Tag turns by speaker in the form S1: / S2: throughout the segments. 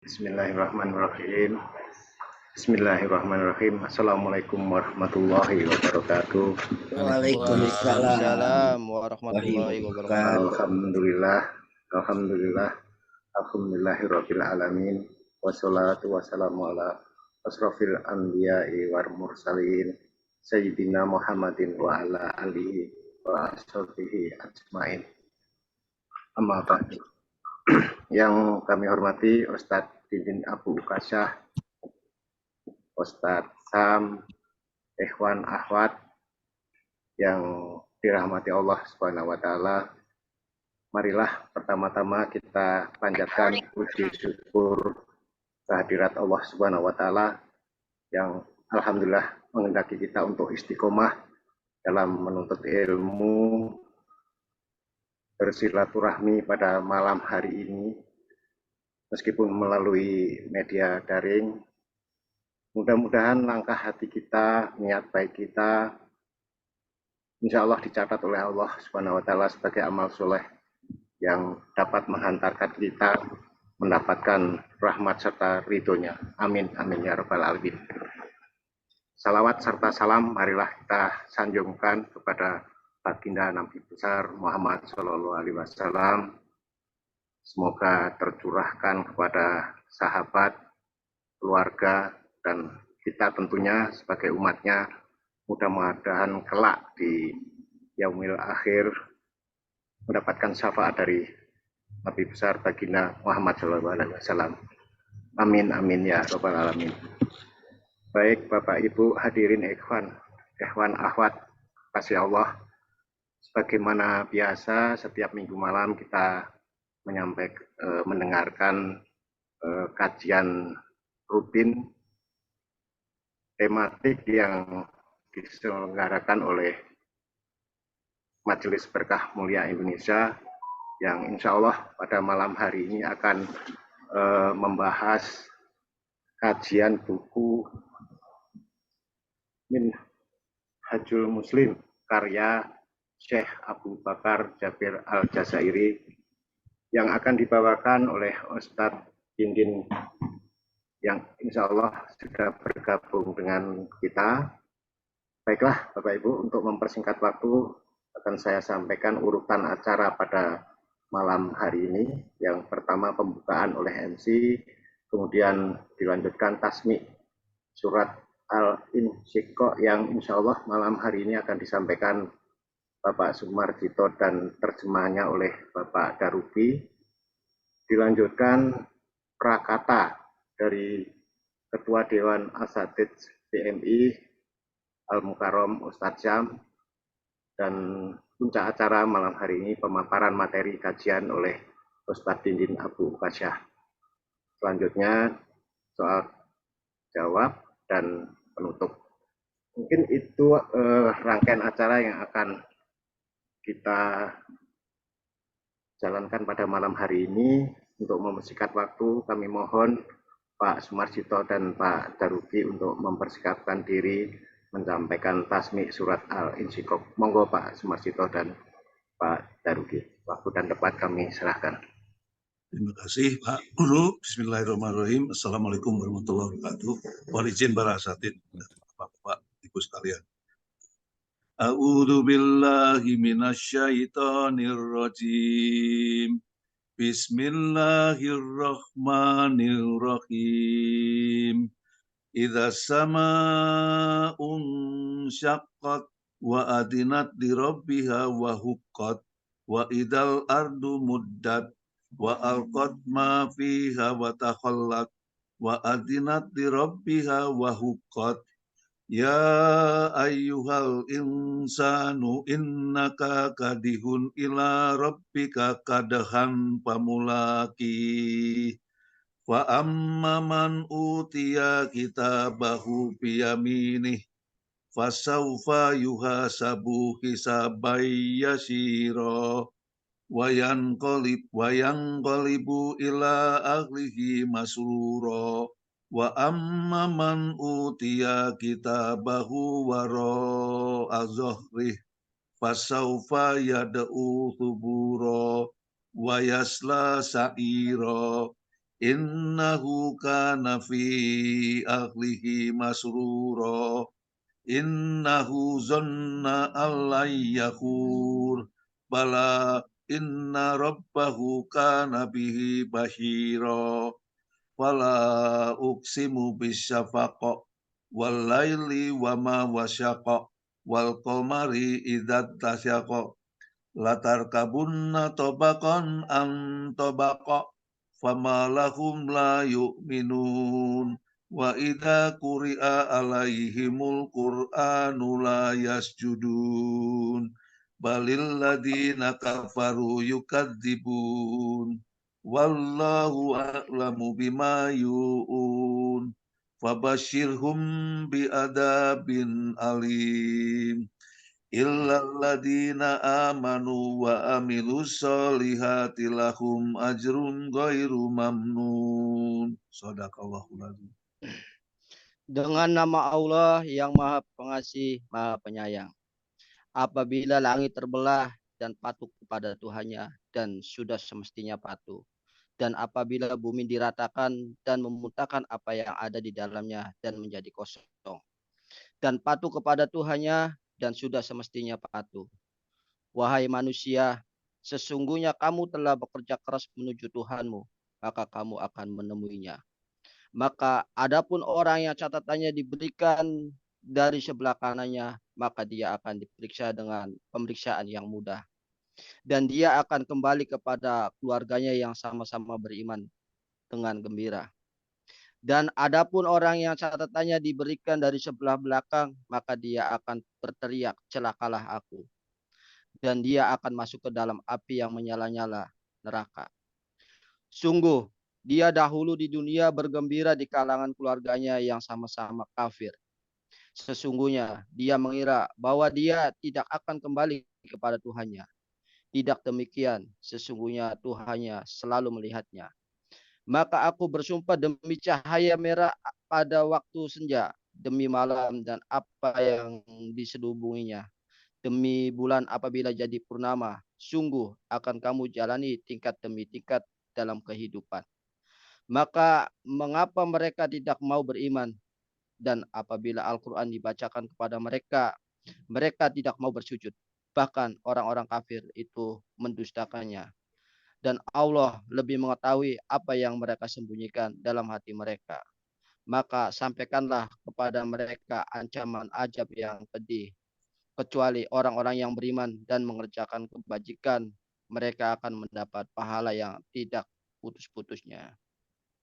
S1: Bismillahirrahmanirrahim. Bismillahirrahmanirrahim. Assalamualaikum warahmatullahi wabarakatuh.
S2: Waalaikumsalam
S3: warahmatullahi
S2: wabarakatuh.
S1: Alhamdulillah. Alhamdulillah. Alhamdulillahirabbil alamin. Wassalatu wassalamu ala asrofil anbiya'i wal mursalin sayyidina Muhammadin wa ala alihi wa ashabihi ajmain. Amma ba'du. Yang kami hormati Ustadz Didin Abu Ukasyah, Ustadz Sam, Ikhwan Ahwat yang dirahmati Allah Subhanahu wa taala. Marilah pertama-tama kita panjatkan puji syukur kehadirat Allah Subhanahu wa taala yang alhamdulillah menghendaki kita untuk istiqomah dalam menuntut ilmu, bersilaturahmi pada malam hari ini meskipun melalui media daring. Mudah-mudahan langkah hati kita, niat baik kita insya Allah dicatat oleh Allah Subhanahu wa taala sebagai amal soleh yang dapat menghantarkan kita mendapatkan rahmat serta ridhonya. Amin amin ya rabbal alamin. Salawat serta salam marilah kita sanjungkan kepada baginda Nabi besar Muhammad Shallallahu Alaihi Wasallam. Semoga tercurahkan kepada sahabat, keluarga, dan kita tentunya sebagai umatnya. Mudah-mudahan kelak di yaumil akhir mendapatkan syafaat dari Nabi besar baginda Muhammad Shallallahu Alaihi Wasallam. Amin amin ya rabbal alamin. Baik Bapak Ibu hadirin ikhwan akhwat kasih Allah. Sebagaimana biasa setiap minggu malam kita mendengarkan kajian rutin tematik yang diselenggarakan oleh Majelis Berkah Mulia Indonesia yang insya Allah pada malam hari ini akan membahas kajian buku Minhajul Muslim karya Syekh Abu Bakar Jabir Al-Jazairi yang akan dibawakan oleh Ustadz Dindin yang insya Allah sudah bergabung dengan kita. Baiklah Bapak Ibu, untuk mempersingkat waktu akan saya sampaikan urutan acara pada malam hari ini. Yang pertama pembukaan oleh MC, kemudian dilanjutkan tasmi surat Al-Insyiqaq yang insya Allah malam hari ini akan disampaikan Bapak Sumarjito dan terjemahnya oleh Bapak Darubi. Dilanjutkan prakata dari Ketua Dewan Asatidz PMI Al-Mukarram Ustadz Syam, dan puncak acara malam hari ini pemaparan materi kajian oleh Ustadz Dindin Abu Ukasyah. Selanjutnya soal jawab dan penutup. Mungkin itu rangkaian acara yang akan kita jalankan pada malam hari ini. Untuk mempersingkat waktu, kami mohon Pak Sumarjito dan Pak Darubi untuk mempersiapkan diri menyampaikan tasmi surat Al-Insyiqaq. Monggo Pak Sumarjito dan Pak Darubi. Waktu dan tempat kami serahkan.
S3: Terima kasih Pak Guru. Bismillahirrahmanirrahim. Assalamualaikum warahmatullahi wabarakatuh. Wal izin para asatidz, Bapak Ibu sekalian. A'udzu billahi minasyaitonir rajim. Bismillahirrahmanirrahim. Idza sama'un syaqqat wa adinat li rabbiha wa huqqat wa idal ardu muddat wa alqat ma fiha wa takhallat wa adinat li rabbiha wa huqqat. Ya ayyuhal insanu innaka kadihun ila rabbika kadahan pamulaki. Wa amma man utiya kitabahu biyaminih fasawfa yuhasabu hisabai yasira wa yanqalibu ila ahlihi masrura. Wa amma man utiya kitabahu wara'a zahrih fasawfa yad'u thubura wa yasla sa'ira innahu kana fi ahlihi masrura innahu zanna allayakhur bala inna rabbahu kana bihi bahira wala uksimu bisyafaqa wal laili wa ma wasyaqa wal qamari idza tasyaqa latarkabunna tabaqan an tabaqa fama lahum la yu'minun wa idza quri'a alaihimul qur'anu la yasjudun balil ladina kafaru yukadzibun wallahu a'lamu bima yu'un fabashirhum biadabin alim illalladzina amanu wa amilus solihati lahum ajrun ghairu mamnun. Shadaqallahul adzim.
S2: Dengan nama Allah yang Maha Pengasih, Maha Penyayang. Apabila langit terbelah dan patuh kepada Tuhannya dan sudah semestinya patuh. Dan apabila bumi diratakan dan memuntahkan apa yang ada di dalamnya dan menjadi kosong. Dan patuh kepada Tuhannya dan sudah semestinya patuh. Wahai manusia, sesungguhnya kamu telah bekerja keras menuju Tuhanmu, maka kamu akan menemuinya. Maka adapun orang yang catatannya diberikan dari sebelah kanannya, maka dia akan diperiksa dengan pemeriksaan yang mudah. Dan dia akan kembali kepada keluarganya yang sama-sama beriman dengan gembira. Dan adapun orang yang catatannya diberikan dari sebelah belakang, maka dia akan berteriak, celakalah aku. Dan dia akan masuk ke dalam api yang menyala-nyala, neraka. Sungguh, dia dahulu di dunia bergembira di kalangan keluarganya yang sama-sama kafir. Sesungguhnya dia mengira bahwa dia tidak akan kembali kepada Tuhannya. Tidak demikian, sesungguhnya Tuhannya selalu melihatnya. Maka aku bersumpah demi cahaya merah pada waktu senja, demi malam dan apa yang diselubunginya, demi bulan apabila jadi purnama, sungguh akan kamu jalani tingkat demi tingkat dalam kehidupan. Maka mengapa mereka tidak mau beriman? Dan apabila Al-Quran dibacakan kepada mereka, mereka tidak mau bersujud. Bahkan orang-orang kafir itu mendustakannya. Dan Allah lebih mengetahui apa yang mereka sembunyikan dalam hati mereka. Maka sampaikanlah kepada mereka ancaman ajab yang pedih. Kecuali orang-orang yang beriman dan mengerjakan kebajikan, mereka akan mendapat pahala yang tidak putus-putusnya.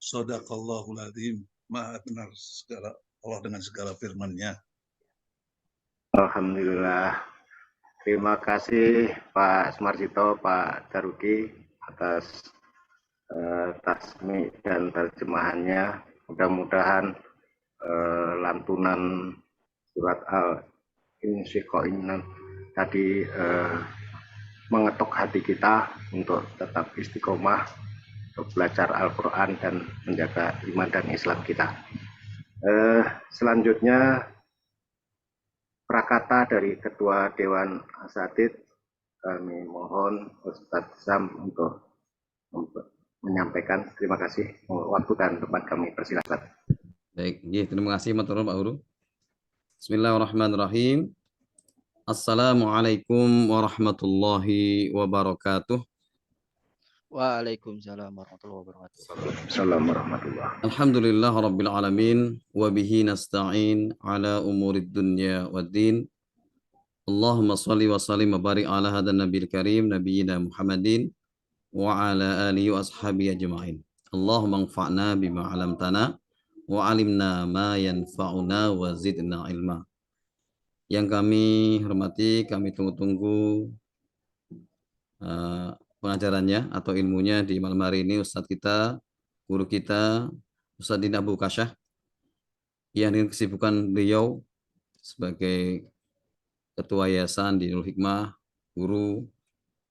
S3: Shadaqallahul adzim. Maha benar segala Allah dengan segala firman-Nya.
S1: Alhamdulillah. Terima kasih Pak Sumarjito, Pak Daruki atas tasmi dan terjemahannya. Mudah-mudahan lantunan surat Al-Insyiqaq ini tadi mengetuk hati kita untuk tetap istiqomah, untuk belajar Al-Quran dan menjaga iman dan Islam kita. Selanjutnya prakata dari Ketua Dewan Asatidz, kami mohon Ustadz Sam untuk menyampaikan. Terima kasih. Waktu dan tempat kami persilakan.
S4: Baik, terima kasih Pak Guru. Bismillahirrahmanirrahim. Assalamualaikum warahmatullahi wabarakatuh.
S2: Waalaikumsalam warahmatullahi wabarakatuh.
S1: Assalamualaikum warahmatullahi wabarakatuh.
S4: Alhamdulillah rabbil alamin wa bihi nasta'in ala umurid dunya waddin. Allahumma salli wa sallim wa barik ala hadan nabiyil karim nabiyina Muhammadin wa ala alihi wa ashabihi ajma'in. Allahumma anfa'na bima 'allamtana wa 'alimna ma yanfa'una wa zidna ilma. Yang kami hormati, kami tunggu-tunggu pengajarannya atau ilmunya di malam hari ini Ustadz kita, guru kita, Ustadz Dina Abu Kasyah, yang dengan kesibukan beliau sebagai ketua yayasan di Nurul Hikmah, guru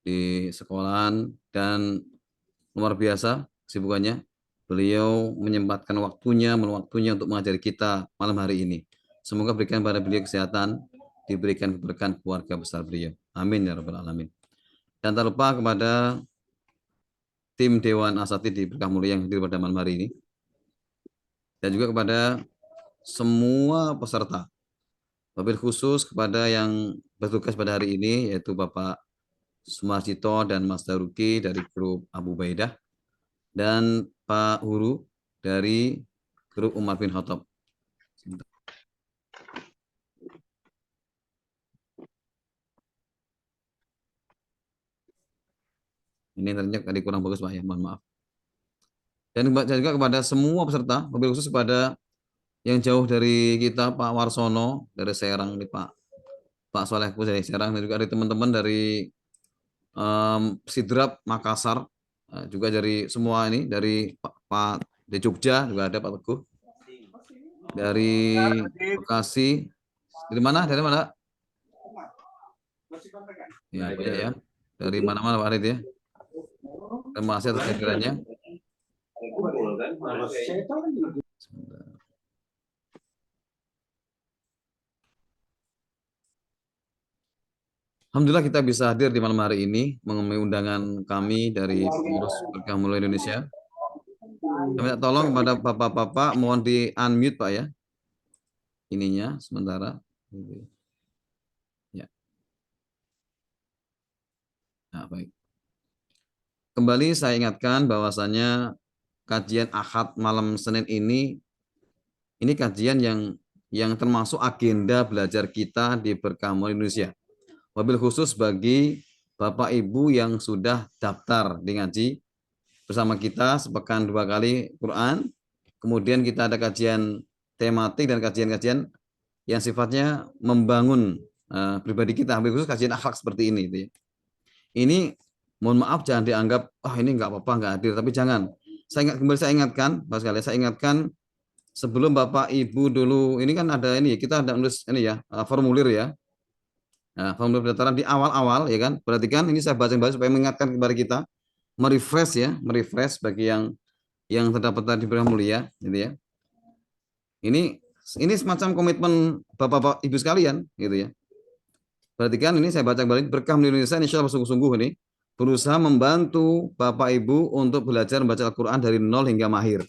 S4: di sekolahan, dan luar biasa kesibukannya. Beliau menyempatkan waktunya untuk mengajari kita malam hari ini. Semoga berikan pada beliau kesehatan, diberikan keberkahan keluarga besar beliau. Amin ya rabbal alamin. Dan tak lupa kepada tim Dewan Asatidz di Berkah Mulia yang hadir pada malam hari ini, dan juga kepada semua peserta. Wabil khusus kepada yang bertugas pada hari ini, yaitu Bapak Sumarjito dan Mas Daruki dari grup Abu Baidah, dan Pak Huru dari grup Umar bin Khattab. Ini ternyata tadi kurang bagus Pak ya, mohon maaf. Dan juga kepada semua peserta, wabil khusus kepada yang jauh dari kita, Pak Warsono dari Serang, nih Pak Solehku dari Serang, dan juga dari teman-teman dari Sidrap Makassar, juga dari semua ini, dari Pak di Jogja juga ada Pak Teguh, dari Bekasi, dari mana? Ya, dari mana-mana Pak Arid ya. Terima kasih atas kehadirannya. Alhamdulillah kita bisa hadir di malam hari ini mengemui undangan kami dari pengurus Berkah Mulia Indonesia. Kami minta tolong kepada bapak-bapak mohon di unmute Pak ya. Ininya sementara. Ya. Nah, baik. Kembali saya ingatkan bahwasanya kajian Ahad malam Senin ini kajian yang termasuk agenda belajar kita di Berkah Mulia Indonesia. Wabil khusus bagi Bapak Ibu yang sudah daftar di ngaji bersama kita sepekan 2 kali Quran. Kemudian kita ada kajian tematik dan kajian-kajian yang sifatnya membangun pribadi kita. Wabil khusus kajian akhlak seperti ini. Gitu ya. Ini mohon maaf jangan dianggap ini nggak apa-apa nggak hadir, tapi jangan. Saya ingatkan, Pak sekalian, saya ingatkan sebelum Bapak Ibu dulu ini kan ada ini kita ada nulis ini ya formulir ya. Nah, formulir pendaftaran di awal-awal ya kan. Berarti kan ini saya baca supaya mengingatkan kepada kita merefresh bagi yang terdapat tadi Berkah Mulia gitu ya. Ini semacam komitmen Bapak-bapak Ibu sekalian gitu ya. Berarti kan ini saya baca kembali Berkah Mulia Indonesia insyaallah sungguh-sungguh ini berusaha membantu Bapak Ibu untuk belajar membaca Al-Qur'an dari nol hingga mahir.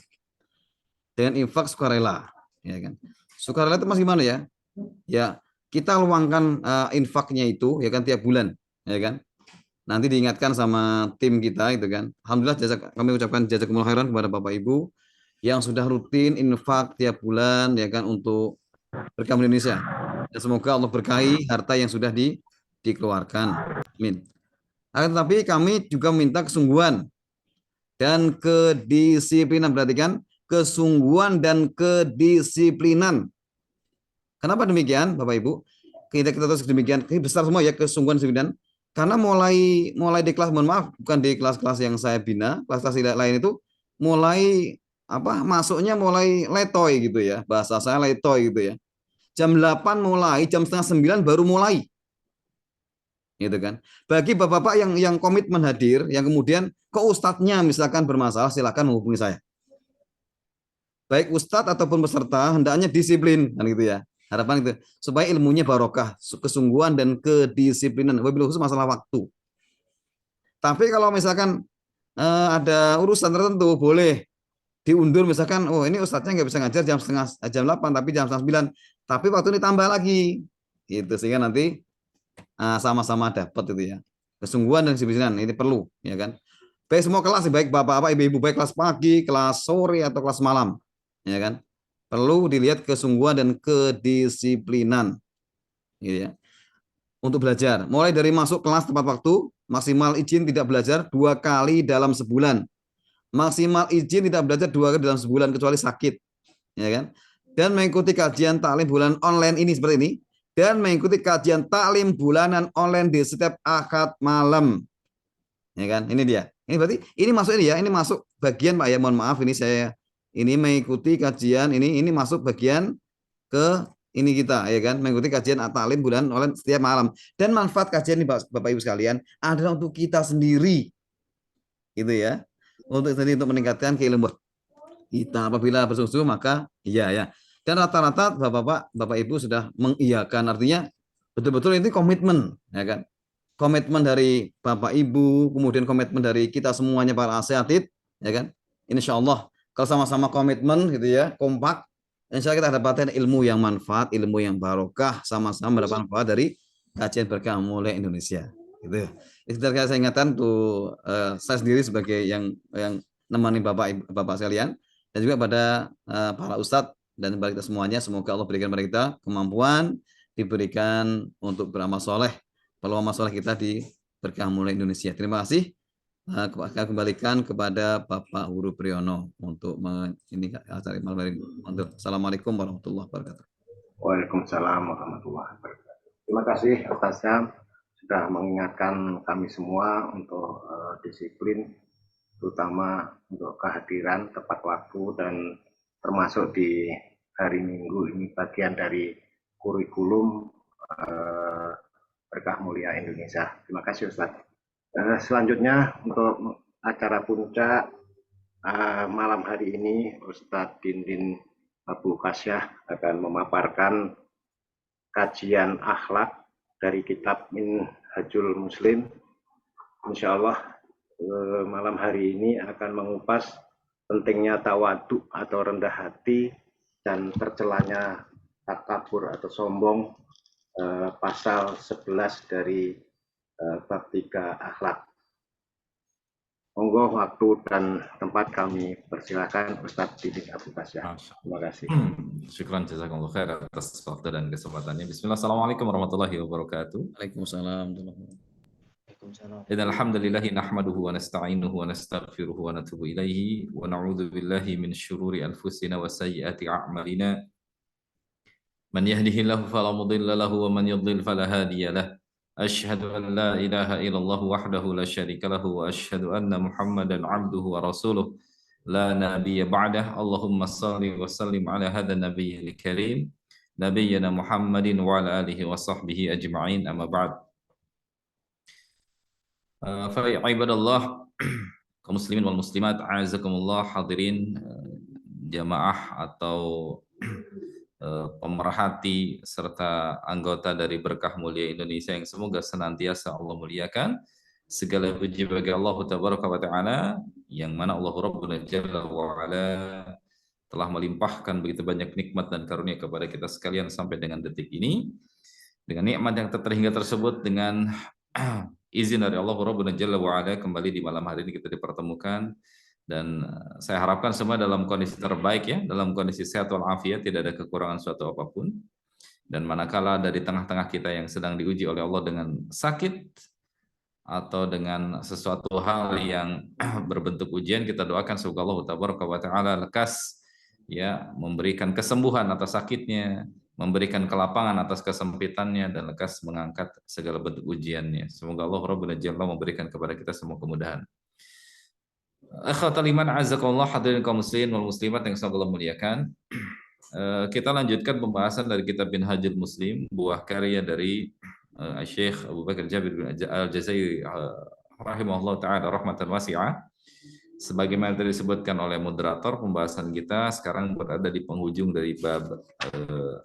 S4: Dengan infak sukarela ya kan. Sukarela itu mas gimana ya? Ya, kita luangkan infaknya itu ya kan tiap bulan ya kan. Nanti diingatkan sama tim kita gitu kan. Alhamdulillah kami ucapkan jazakumullah khairan kepada Bapak Ibu yang sudah rutin infak tiap bulan ya kan untuk Berkah Indonesia. Dan semoga Allah berkahi harta yang sudah dikeluarkan. Amin. Tetapi kami juga minta kesungguhan dan kedisiplinan. Perhatikan, kesungguhan dan kedisiplinan. Kenapa demikian, Bapak Ibu? Kita terus demikian. Ini besar semua ya kesungguhan disiplinan. Karena mulai di kelas, mohon maaf, bukan di kelas-kelas yang saya bina, kelas-kelas lain itu mulai masuknya mulai letoy gitu ya. Bahasa saya letoy gitu ya. Jam 8 mulai, jam setengah 9 baru mulai. Gitu kan. Bagi bapak-bapak yang komitmen hadir, yang kemudian ke ustadznya misalkan bermasalah, silakan menghubungi saya. Baik ustadz ataupun peserta hendaknya disiplin kan gitu ya. Harapan itu supaya ilmunya barokah, kesungguhan dan kedisiplinan. Wabil khusus masalah waktu. Tapi kalau misalkan ada urusan tertentu boleh diundur misalkan ini ustadznya nggak bisa ngajar jam 8 tapi jam 9. Tapi waktu ini tambah lagi. Itu sehingga nanti sama-sama dapat itu ya. Kesungguhan dan kedisiplinan ini perlu ya kan. Baik semua kelas baik bapak-bapak ibu-ibu baik kelas pagi, kelas sore atau kelas malam ya kan. Perlu dilihat kesungguhan dan kedisiplinan gitu ya. Untuk belajar, mulai dari masuk kelas tepat waktu, maksimal izin tidak belajar 2 kali dalam sebulan. Maksimal izin tidak belajar 2 kali dalam sebulan kecuali sakit, ya kan? Dan mengikuti kajian taklim bulan online ini seperti ini, dan mengikuti kajian taklim bulanan online di setiap akad malam, ya kan? Ini dia. Ini berarti ini masuk ini ya, ini masuk bagian Pak ya. Mohon maaf ini saya ini mengikuti kajian ini masuk bagian ke ini kita ya kan, mengikuti kajian taklim bulan online setiap malam. Dan manfaat kajian ini Bapak Ibu sekalian adalah untuk kita sendiri, gitu ya, untuk meningkatkan keilmuan kita. Apabila bersungguh-sungguh maka iya ya. Dan rata-rata Bapak Ibu sudah mengiyakan, artinya betul-betul ini komitmen ya kan. komitmen dari Bapak Ibu, kemudian komitmen dari kita semuanya para asatid, ya kan? Insya Allah kalau sama-sama komitmen gitu ya, kompak, insya Allah kita dapatkan ilmu yang manfaat, ilmu yang barokah, sama-sama mendapat manfaat dari kajian berkah mulai Indonesia. Gitu. Itu saya ingatkan tuh saya sendiri sebagai yang nemani Bapak sekalian, dan juga pada para ustadz dan bagi kita semuanya, semoga Allah berikan kepada kita kemampuan, diberikan untuk beramal soleh, peluang masalah kita di Berkah Mulai Indonesia. Terima kasih. Saya kembalikan kepada Bapak Huru Priyono untuk ini acara malam ini. Assalamualaikum warahmatullahi wabarakatuh.
S1: Waalaikumsalam warahmatullahi wabarakatuh. Terima kasih Ustaz Syam sudah mengingatkan kami semua untuk disiplin, terutama untuk kehadiran tepat waktu, dan termasuk di hari Minggu ini bagian dari kurikulum Berkah Mulia Indonesia. Terima kasih Ustaz. Selanjutnya untuk acara puncak malam hari ini, Ustadz Dindin Abu Kasyah akan memaparkan kajian akhlak dari kitab Minhajul Muslim. Insya Allah malam hari ini akan mengupas pentingnya tawadu atau rendah hati dan tercelanya takabur atau sombong, pasal 11 dari bab 3 akhlak. Monggo waktu dan tempat kami persilakan Ustadz Dindin Abu Kasyah. Terima kasih.
S5: Syukran jazakumullah khair atas waktu dan kesempatannya. Bismillah. Assalamualaikum warahmatullahi wabarakatuh.
S4: Waalaikumsalam.
S5: Innal hamdalillah nahmaduhu wa nasta'inuhu wa nastaghfiruhu wa natubu ilaihi wa na'udzu billahi min syururi anfusina wa sayyiati a'malina. Man yahdihillahu fala mudilla lahu wa man yudlil fala hadiya lahu. Asyhadu an la ilaha illallah wahdahu la syarika lahu wa asyhadu anna Muhammadan abduhu wa rasuluh la nabiyya ba'dah. Allahumma shalli wa sallim ala hadzal nabiyyil karim nabiyyina Muhammadin wa ala alihi wa sahbihi ajma'in, amma ba'd. Fa ibadallah, kaum muslimin wal muslimat, a'azakumullah, hadirin jamaah atau pemerhati serta anggota dari Berkah Mulia Indonesia yang semoga senantiasa Allah muliakan. Segala puji bagi Allah Tabaraka wa Ta'ala, yang mana Allah Rabbuna Jalla wa Ala telah melimpahkan begitu banyak nikmat dan karunia kepada kita sekalian sampai dengan detik ini. Dengan nikmat yang terhingga tersebut, dengan izin dari Allah Rabbuna Jalla wa Ala, kembali di malam hari ini kita dipertemukan. Dan saya harapkan semua dalam kondisi terbaik, ya, dalam kondisi sehat walafiat, tidak ada kekurangan suatu apapun. Dan manakala dari tengah-tengah kita yang sedang diuji oleh Allah dengan sakit atau dengan sesuatu hal yang berbentuk ujian, kita doakan semoga Allah Tabaraka wa Ta'ala lekas, ya, memberikan kesembuhan atas sakitnya, memberikan kelapangan atas kesempitannya, dan lekas mengangkat segala bentuk ujiannya. Semoga Allah Rabbul Jalla memberikan kepada kita semua kemudahan. Akhwatal iman azakallah, hadirin kaum muslimin wal muslimat yang semoga Allah muliakan. Kita lanjutkan pembahasan dari kitab Minhajul Muslim, buah karya dari Syekh Abu Bakar Jabir bin Al-Jazairi rahimahullah ta'ala rahmatan wasi'ah. Sebagaimana tadi disebutkan oleh moderator, pembahasan kita sekarang berada di penghujung dari bab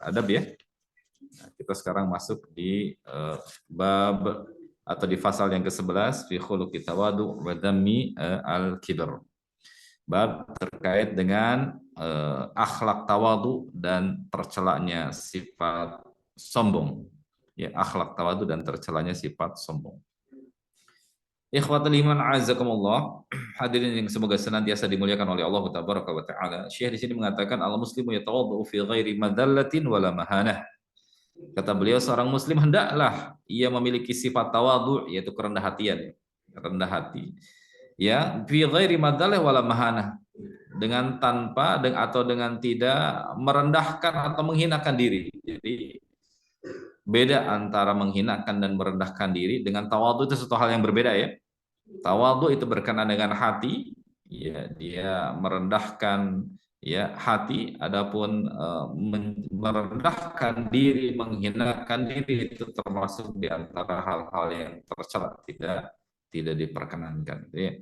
S5: adab, ya. Nah, kita sekarang masuk di bab atau di pasal yang ke-11, fi khuluqit tawadu wa dhammi al-kibr. Bab terkait dengan akhlak tawadu dan tercelanya sifat sombong. Ya, akhlak tawadu dan tercelanya sifat sombong. Ikhwatul iman azakumullah, hadirin yang semoga senantiasa dimuliakan oleh Allah Tabaraka wa Ta'ala. Syekh di sini mengatakan al-muslimu yatawaddu fi ghairi madallatin wala mahanah. Kata beliau, seorang muslim hendaklah ia memiliki sifat tawadhu, yaitu kerendah hatian, rendah hati. Ya, fi ghairi madallah wala mahanah, dengan tanpa atau dengan tidak merendahkan atau menghinakan diri. Jadi beda antara menghinakan dan merendahkan diri. Dengan tawadhu itu satu hal yang berbeda, ya. Tawadhu itu berkenaan dengan hati, ya, dia merendahkan, ya, hati. Adapun merendahkan diri, menghinakan diri, itu termasuk di antara hal-hal yang tercela, tidak diperkenankan, ya.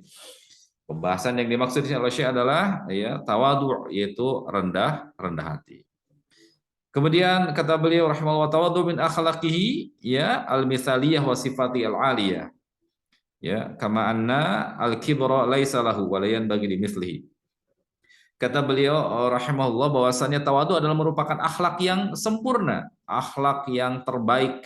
S5: Pembahasan yang dimaksud oleh Syekh adalah, ya, tawadhu, yaitu rendah hati. Kemudian kata beliau rahimahullah tawadhu min akhlaqihi ya al-mithaliyah wa sifati al-aliyah. Ya, kama anna al-kibra laisa lahu wa la yanbaghi limithlihi. Kata beliau rahimahullah bahwasanya tawadhu adalah merupakan akhlak yang sempurna, akhlak yang terbaik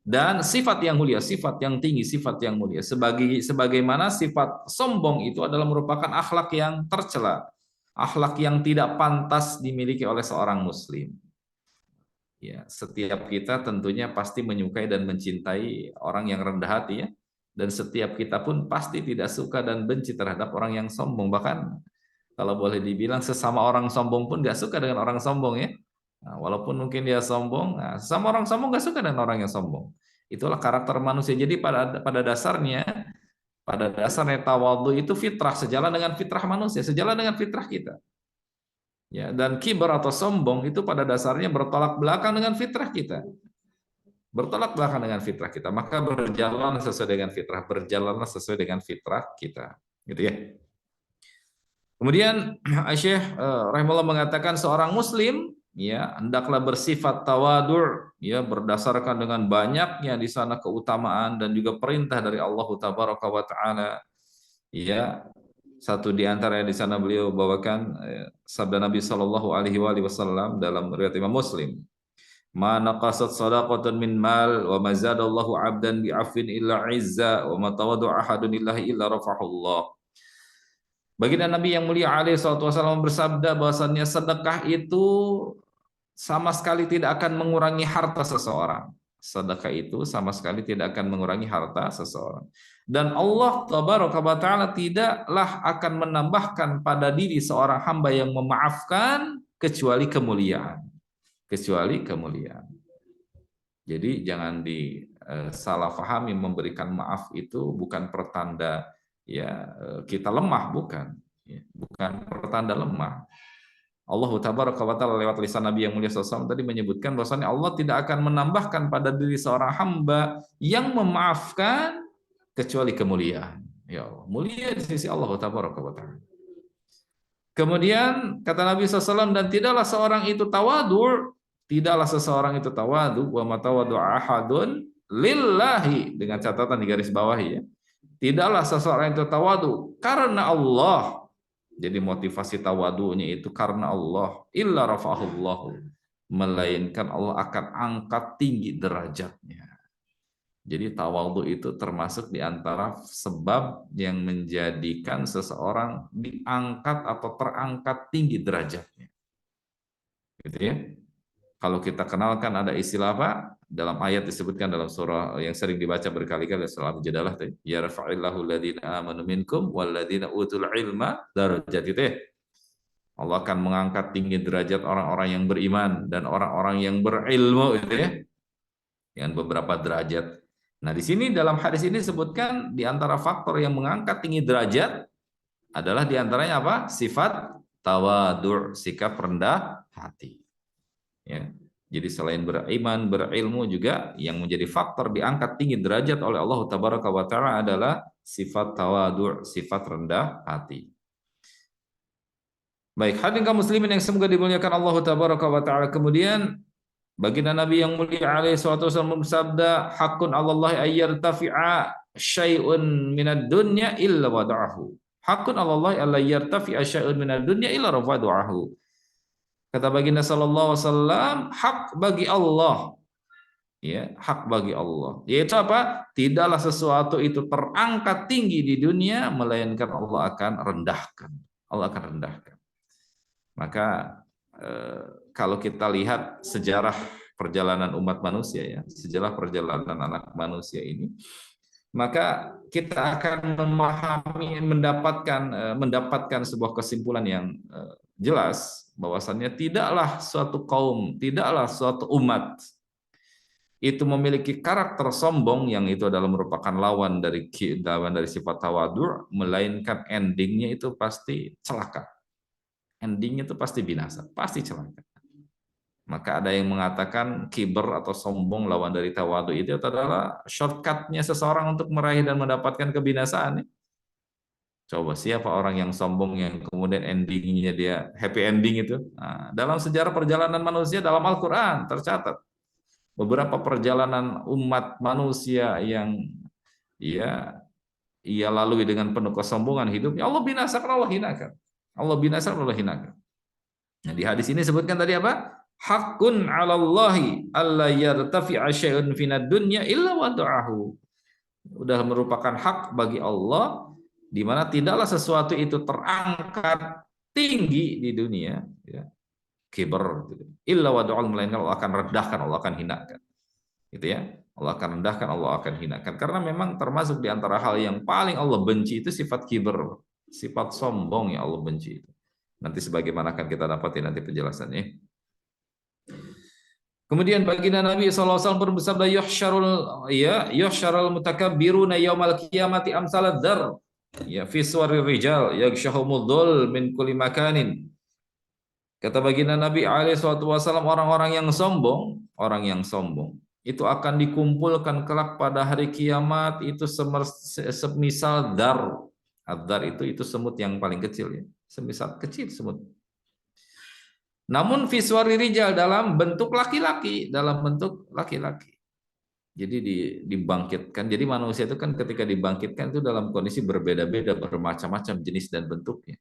S5: dan sifat yang mulia, sifat yang tinggi, sifat yang mulia. Sebagaimana sifat sombong itu adalah merupakan akhlak yang tercela, akhlak yang tidak pantas dimiliki oleh seorang muslim. Ya, setiap kita tentunya pasti menyukai dan mencintai orang yang rendah hati ya. Dan setiap kita pun pasti tidak suka dan benci terhadap orang yang sombong. Bahkan kalau boleh dibilang sesama orang sombong pun nggak suka dengan orang sombong ya. Nah, walaupun mungkin dia sombong, nah, sesama orang sombong nggak suka dengan orang yang sombong. Itulah karakter manusia. Jadi pada dasarnya tawadhu itu fitrah, sejalan dengan fitrah manusia, sejalan dengan fitrah kita. Ya, dan kibar atau sombong itu pada dasarnya bertolak belakang dengan fitrah kita. Bertolak belakang dengan fitrah kita. Maka berjalan sesuai dengan fitrah, berjalanlah sesuai dengan fitrah kita. Gitu ya. Kemudian Syekh rahimahullah mengatakan seorang muslim ya hendaklah bersifat tawadhu ya berdasarkan dengan banyaknya di sana keutamaan dan juga perintah dari Allah Tabaraka wa taala. Ya, satu di antara di sana beliau bawakan sabda Nabi Shallallahu Alaihi Wasallam dalam riwayat Imam Muslim. Ma naqasat sadaqatun min mal wa ma zadallahu 'abdan bi'afwin illa 'izza wa ma tawaddu'a ahadun lillahi illa rafa'ahullah. Baginda Nabi yang mulia alaihi wasallam bersabda bahwasannya sedekah itu sama sekali tidak akan mengurangi harta seseorang. Sedekah itu sama sekali tidak akan mengurangi harta seseorang. Dan Allah Tabaraka wa Ta'ala tidaklah akan menambahkan pada diri seorang hamba yang memaafkan kecuali kemuliaan. Kecuali kemuliaan. Jadi jangan disalah fahami memberikan maaf itu bukan pertanda ya kita lemah, bukan. Ya, bukan pertanda lemah. Allah Tabaraka wa Ta'ala lewat lisan Nabi yang mulia SAW tadi menyebutkan bahwasanya Allah tidak akan menambahkan pada diri seorang hamba yang memaafkan kecuali kemuliaan. Ya Allah, mulia di sisi Allah Tabaraka wa Ta'ala. Kemudian kata Nabi SAW, dan tidaklah seorang itu tawadhu, tidaklah seseorang itu tawadhu, wa ma tawadhu ahadun lillahi, dengan catatan di garis bawah ya. Tidaklah seseorang itu tawadhu karena Allah. Jadi motivasi tawadhunya itu karena Allah, illa rafa'ahullahu, melainkan Allah akan angkat tinggi derajatnya. Jadi tawadhu itu termasuk di antara sebab yang menjadikan seseorang diangkat atau terangkat tinggi derajatnya. Gitu ya. Kalau kita kenalkan ada istilah apa? Dalam ayat disebutkan dalam surah yang sering dibaca berkali-kali setelah jadalah tadi. Ya rafa'illahu alladziina aamanu minkum walladziina utul ilma darajat, itu ya. Allah akan mengangkat tinggi derajat orang-orang yang beriman dan orang-orang yang berilmu, gitu ya. Dengan beberapa derajat. Nah, di sini dalam hadis ini disebutkan di antara faktor yang mengangkat tinggi derajat adalah di antaranya apa? Sifat tawadhu, sikap rendah hati. Ya. Jadi selain beriman, berilmu juga yang menjadi faktor diangkat tinggi derajat oleh Allah Tabaraka wa Ta'ala adalah sifat tawadhu, sifat rendah hati. Baik, hadirin kaum muslimin yang semoga dimuliakan Allah Tabaraka wa Ta'ala. Kemudian baginda Nabi yang mulia alaihi wasallam bersabda, "Haqqun 'alallahi ayyartafi'a syai'un minad dunya illa wada'ahu." Haqqun 'alallahi ayyartafi'a syai'un minad dunya illa wada'ahu. Kata baginda sallallahu alaihi wasallam, hak bagi Allah. Ya, hak bagi Allah. Yaitu apa? Tidaklah sesuatu itu terangkat tinggi di dunia melainkan Allah akan rendahkan. Allah akan rendahkan. Maka kalau kita lihat sejarah perjalanan umat manusia ya, sejarah perjalanan anak manusia ini, maka kita akan memahami, mendapatkan sebuah kesimpulan yang jelas bahwasannya tidaklah suatu kaum, tidaklah suatu umat itu memiliki karakter sombong yang itu adalah merupakan lawan dari sifat tawadhu, melainkan endingnya itu pasti celaka. Endingnya itu pasti binasa, pasti celaka. Maka ada yang mengatakan kiber atau sombong lawan dari tawadhu itu adalah shortcutnya seseorang untuk meraih dan mendapatkan kebinasaan. Coba siapa orang yang sombong yang kemudian endingnya dia happy ending itu? Nah, dalam sejarah perjalanan manusia dalam Al-Quran tercatat beberapa perjalanan umat manusia yang ya ia lalui dengan penuh kesombongan hidupnya. Allah binasakan, Allah hinakan. Allah binasakan, Allah hinakan. Nah, di hadis ini sebutkan tadi apa? Hakun 'alallahi alla yartafi'a syai'un finad dunya illa wada'ahu. Udah merupakan hak bagi Allah di mana tidaklah sesuatu itu terangkat tinggi di dunia, ya, kibar, gitu. Illa wada'al, melainkan Allah akan rendahkan, Allah akan hinakan, gitu ya. Allah akan rendahkan, Allah akan hinakan. Karena memang termasuk di antara hal yang paling Allah benci itu sifat kibar, sifat sombong yang Allah benci itu. Nanti sebagaimana akan kita dapati nanti penjelasannya. Kemudian baginda Nabi SAW bersabda, yuhsyarul mutakabbiruna yaumal qiyamati amsalad dzar. Ya, fi suwarir rijal yakshahumul dhul min kulli makanin. Kata baginda Nabi alaihi wasallam, orang-orang yang sombong itu akan dikumpulkan kelak pada hari kiamat itu semisal dar. Ad-dar itu semut yang paling kecil, ya. Semisal kecil semut. Namun fi suwarir rijal, dalam bentuk laki-laki, Jadi dibangkitkan. Jadi manusia itu kan ketika dibangkitkan itu dalam kondisi berbeda-beda, bermacam-macam jenis dan bentuknya.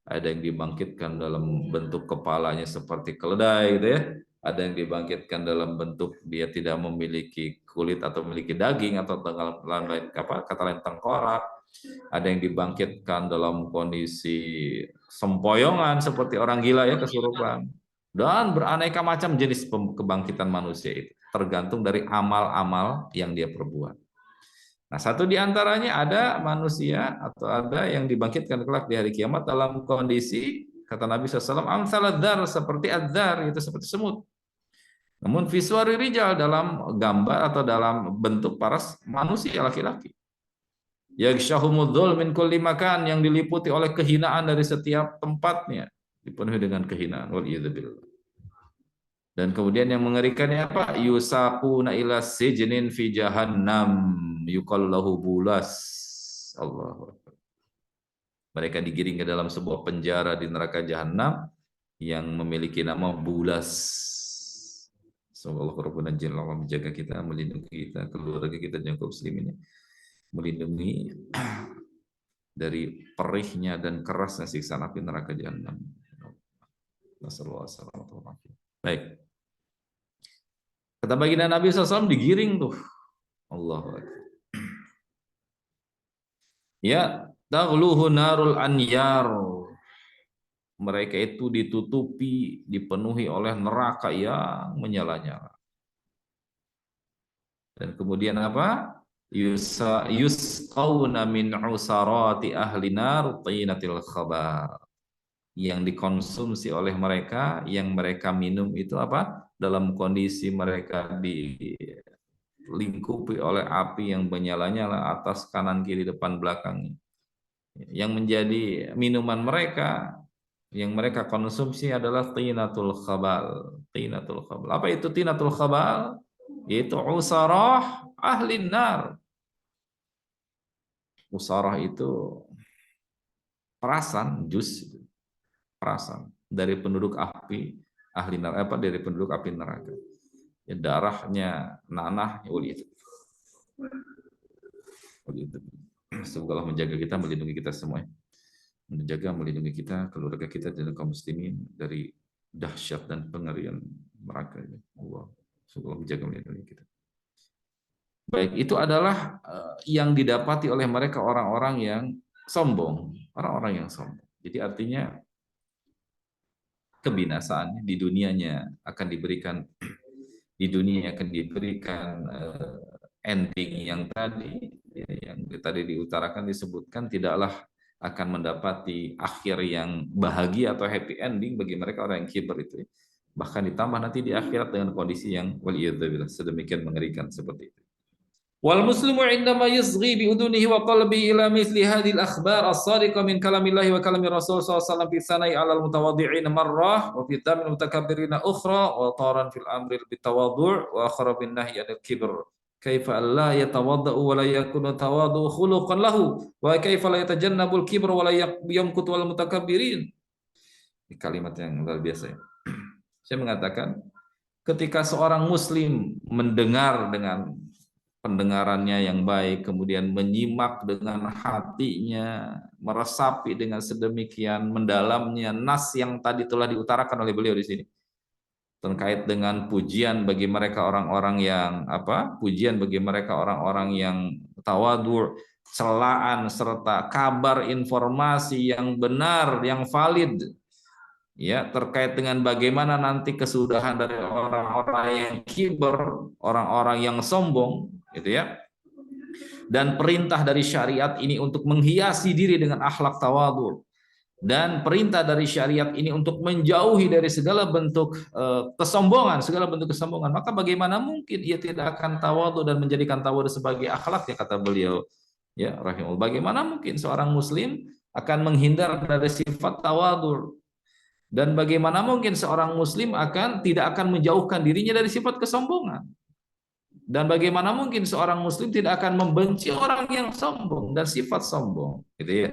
S5: Ada yang dibangkitkan dalam bentuk kepalanya seperti keledai, gitu ya. Ada yang dibangkitkan dalam bentuk dia tidak memiliki kulit atau memiliki daging atau kata lain tengkorak. Ada yang dibangkitkan dalam kondisi sempoyongan seperti orang gila, ya, kesurupan. Dan beraneka macam jenis kebangkitan manusia itu, tergantung dari amal-amal yang dia perbuat. Nah, satu di antaranya ada manusia atau ada yang dibangkitkan kelak di hari kiamat dalam kondisi, kata Nabi SAW, amsalad dzar, seperti adzar, itu seperti semut. Namun visuari rijal, dalam gambar atau dalam bentuk para manusia laki-laki. Yakshahumul dhul min kulli makan, yang diliputi oleh kehinaan dari setiap tempatnya, dipenuhi dengan kehinaan. Waliyadzubillah. Dan kemudian yang mengerikannya apa? Yusaquna ila sijnin fi jahannam yuqalu lahu bulas. Allahu Akbar. Mereka digiring ke dalam sebuah penjara di neraka jahanam yang memiliki nama bulas. Semoga Allah menjaga kita, melindungi kita, keluarga kita, dan kaum muslimin, melindungi dari perihnya dan kerasnya siksaan api neraka jahanam. Baik. Kata baginda Nabi SAW, digiring tuh. Allahu Akbar. Ya, taghluhu narul anyar. Mereka itu ditutupi, dipenuhi oleh neraka yang menyala-nyala. Dan kemudian apa? Yusqawna min usarati ahli nar tinatil khabar. Yang dikonsumsi oleh mereka, yang mereka minum itu apa? Dalam kondisi mereka dilingkupi oleh api yang menyala-nyala atas, kanan, kiri, depan, belakang. Yang menjadi minuman mereka, yang mereka konsumsi adalah tinatul khabal. Tinatul khabal. Apa itu tinatul khabal? Yaitu usarah ahli nar. Usarah itu perasan, jus, perasan dari penduduk api ahli neraka, dari penduduk api neraka. Ya, darahnya, nanah, itu. Semoga Allah menjaga kita, melindungi kita semua. Menjaga, melindungi kita, keluarga kita, dan kaum muslimin dari dahsyat dan pengerian neraka. Allah, semoga Allah menjaga, melindungi kita. Baik, itu adalah yang didapati oleh mereka orang-orang yang sombong, orang-orang yang sombong. Jadi artinya kebinasaan di dunianya akan diberikan, di dunia akan diberikan ending yang tadi diutarakan, disebutkan, tidaklah akan mendapati akhir yang bahagia atau happy ending bagi mereka orang yang kibar itu. Bahkan ditambah nanti di akhirat dengan kondisi yang waliyadzubillah sedemikian mengerikan seperti itu. Wal muslimu indama yusghi bi udunihi wa qalbi ila mithli hadhihi al-akhbar as-sadiqah min kalamillahi wa kalami Rasul sallallahu alaihi wasallam fi sanai 'alal mutawadhi'in marrah wa fi tamil mutakabbirina ukhra wa taran fil amri bitawadhu' wa akhra bin nahyi anil kibr kaifa la yatawaddau wa la yakunu tawadu khuluqan lahu wa kaifa la yatajannabul kibra wa la yamkutu wal mutakabbirin. Ini kalimat yang luar biasa ya. Saya mengatakan ketika seorang muslim mendengar dengan pendengarannya yang baik, kemudian menyimak dengan hatinya, meresapi dengan sedemikian mendalamnya nas yang tadi telah diutarakan oleh beliau di sini terkait dengan pujian bagi mereka orang-orang yang pujian bagi mereka orang-orang yang tawadhu, celaan serta kabar informasi yang benar, yang valid ya terkait dengan bagaimana nanti kesudahan dari orang-orang yang kiber, orang-orang yang sombong gitu ya. Dan perintah dari syariat ini untuk menghiasi diri dengan akhlak tawadhu, dan perintah dari syariat ini untuk menjauhi dari segala bentuk kesombongan, maka bagaimana mungkin ia tidak akan tawadhu dan menjadikan tawadhu sebagai akhlak ya, kata beliau ya rahimahullah. Bagaimana mungkin seorang muslim akan menghindar dari sifat tawadhu, dan bagaimana mungkin seorang muslim tidak akan menjauhkan dirinya dari sifat kesombongan. Dan bagaimana mungkin seorang muslim tidak akan membenci orang yang sombong dan sifat sombong, gitu ya.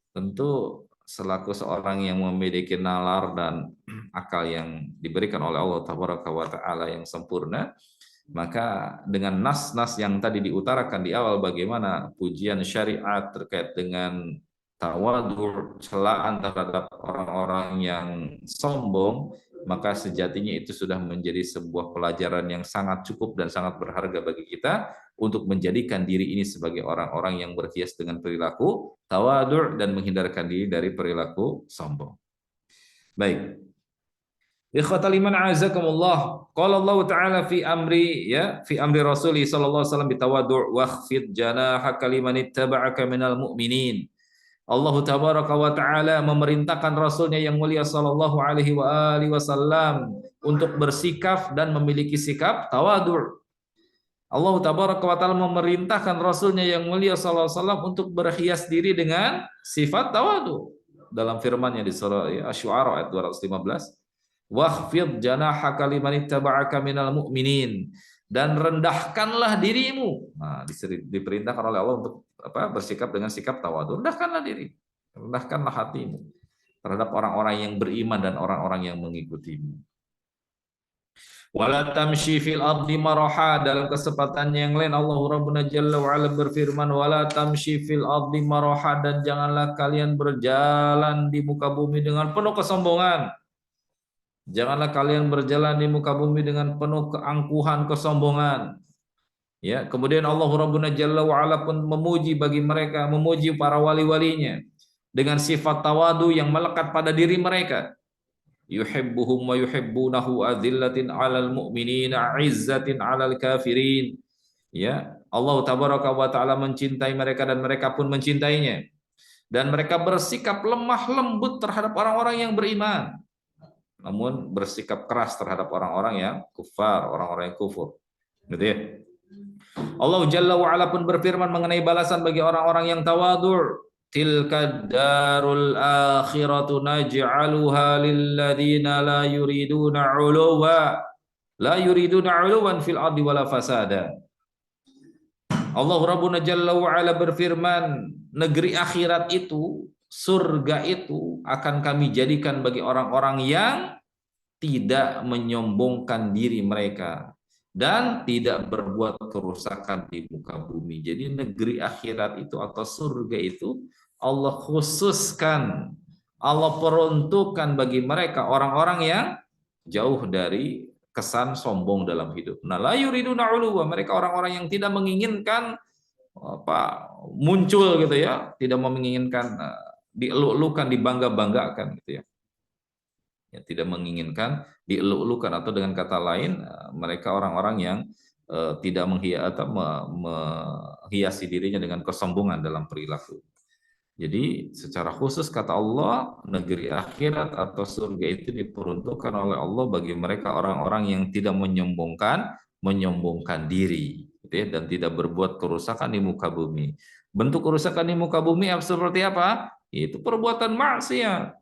S5: Tentu selaku seorang yang memiliki nalar dan akal yang diberikan oleh Allah Tabaraka wa Ta'ala yang sempurna, maka dengan nas-nas yang tadi diutarakan di awal bagaimana pujian syariat terkait dengan tawadhu, celaan terhadap orang-orang yang sombong, maka sejatinya itu sudah menjadi sebuah pelajaran yang sangat cukup dan sangat berharga bagi kita untuk menjadikan diri ini sebagai orang-orang yang berhias dengan perilaku tawadhu dan menghindarkan diri dari perilaku sombong. Baik. Ikhwatal iman azakumullah. Qala Allah Ta'ala fi amri Rasuli sallallahu alaihi wasallam bitawadhu' wakhfid janahaka liman ittaba'aka minal mu'minin. Allah Tabaraka wa Ta'ala memerintahkan Rasulnya yang mulia sallallahu alaihi wasallam untuk bersikap dan memiliki sikap tawadhu'. Allah Tabaraka wa Ta'ala memerintahkan Rasulnya yang mulia sallallahu alaihi wasallam untuk berhias diri dengan sifat tawadhu. Dalam firman-Nya di surah Asy-Syu'ara ayat 215, wakhfid janahaka liman ittaba'aka minal mu'minin, dan rendahkanlah dirimu. Nah, diperintahkan oleh Allah untuk bersikap dengan sikap tawadhu. Rendahkanlah diri, rendahkanlah hatimu terhadap orang-orang yang beriman dan orang-orang yang mengikutimu. Wala tamshi fil ardi maraha. Dalam kesempatan yang lain Allah Rabbuna Jalla wa Ala berfirman, wala tamshi fil ardi maraha, dan janganlah kalian berjalan di muka bumi dengan penuh kesombongan. Janganlah kalian berjalan di muka bumi dengan penuh keangkuhan, kesombongan. Ya, kemudian Allah Rabbuna Jalla wa Ala pun memuji bagi mereka, memuji para wali-walinya dengan sifat tawadhu yang melekat pada diri mereka. Yuhibbuhum wa yuhibbunahu adzillatin 'alal mu'minina 'izzatin 'alal kafirin. Ya, Allah Tabaraka wa Ta'ala mencintai mereka dan mereka pun mencintainya. Dan mereka bersikap lemah lembut terhadap orang-orang yang beriman, namun bersikap keras terhadap orang-orang yang kufar, orang-orang yang kufur. Gitu ya. Allah Jalla wa Ala pun berfirman mengenai balasan bagi orang-orang yang tawadhu', tilka darul akhiratu naj'aluha lil ladzina la yuriduna 'uluwan fil ardi wala fasada. Allah Rabbuna Jalla wa Ala berfirman, negeri akhirat itu, surga itu akan kami jadikan bagi orang-orang yang tidak menyombongkan diri mereka dan tidak berbuat kerusakan di muka bumi. Jadi negeri akhirat itu atau surga itu Allah khususkan, Allah peruntukkan bagi mereka orang-orang yang jauh dari kesan sombong dalam hidup. Nah, la yuriduna 'uluwa, mereka orang-orang yang tidak menginginkan muncul gitu ya, tidak menginginkan dieluk-elukan, dibangga-banggakan gitu ya. Ya, tidak menginginkan dieluk-elukan, atau dengan kata lain mereka orang-orang yang tidak menghiasi dirinya dengan kesombongan dalam perilaku. Jadi secara khusus kata Allah, negeri akhirat atau surga itu diperuntukkan oleh Allah bagi mereka orang-orang yang tidak menyombongkan diri gitu ya, dan tidak berbuat kerusakan di muka bumi. Bentuk kerusakan di muka bumi seperti apa? Itu perbuatan maksiat.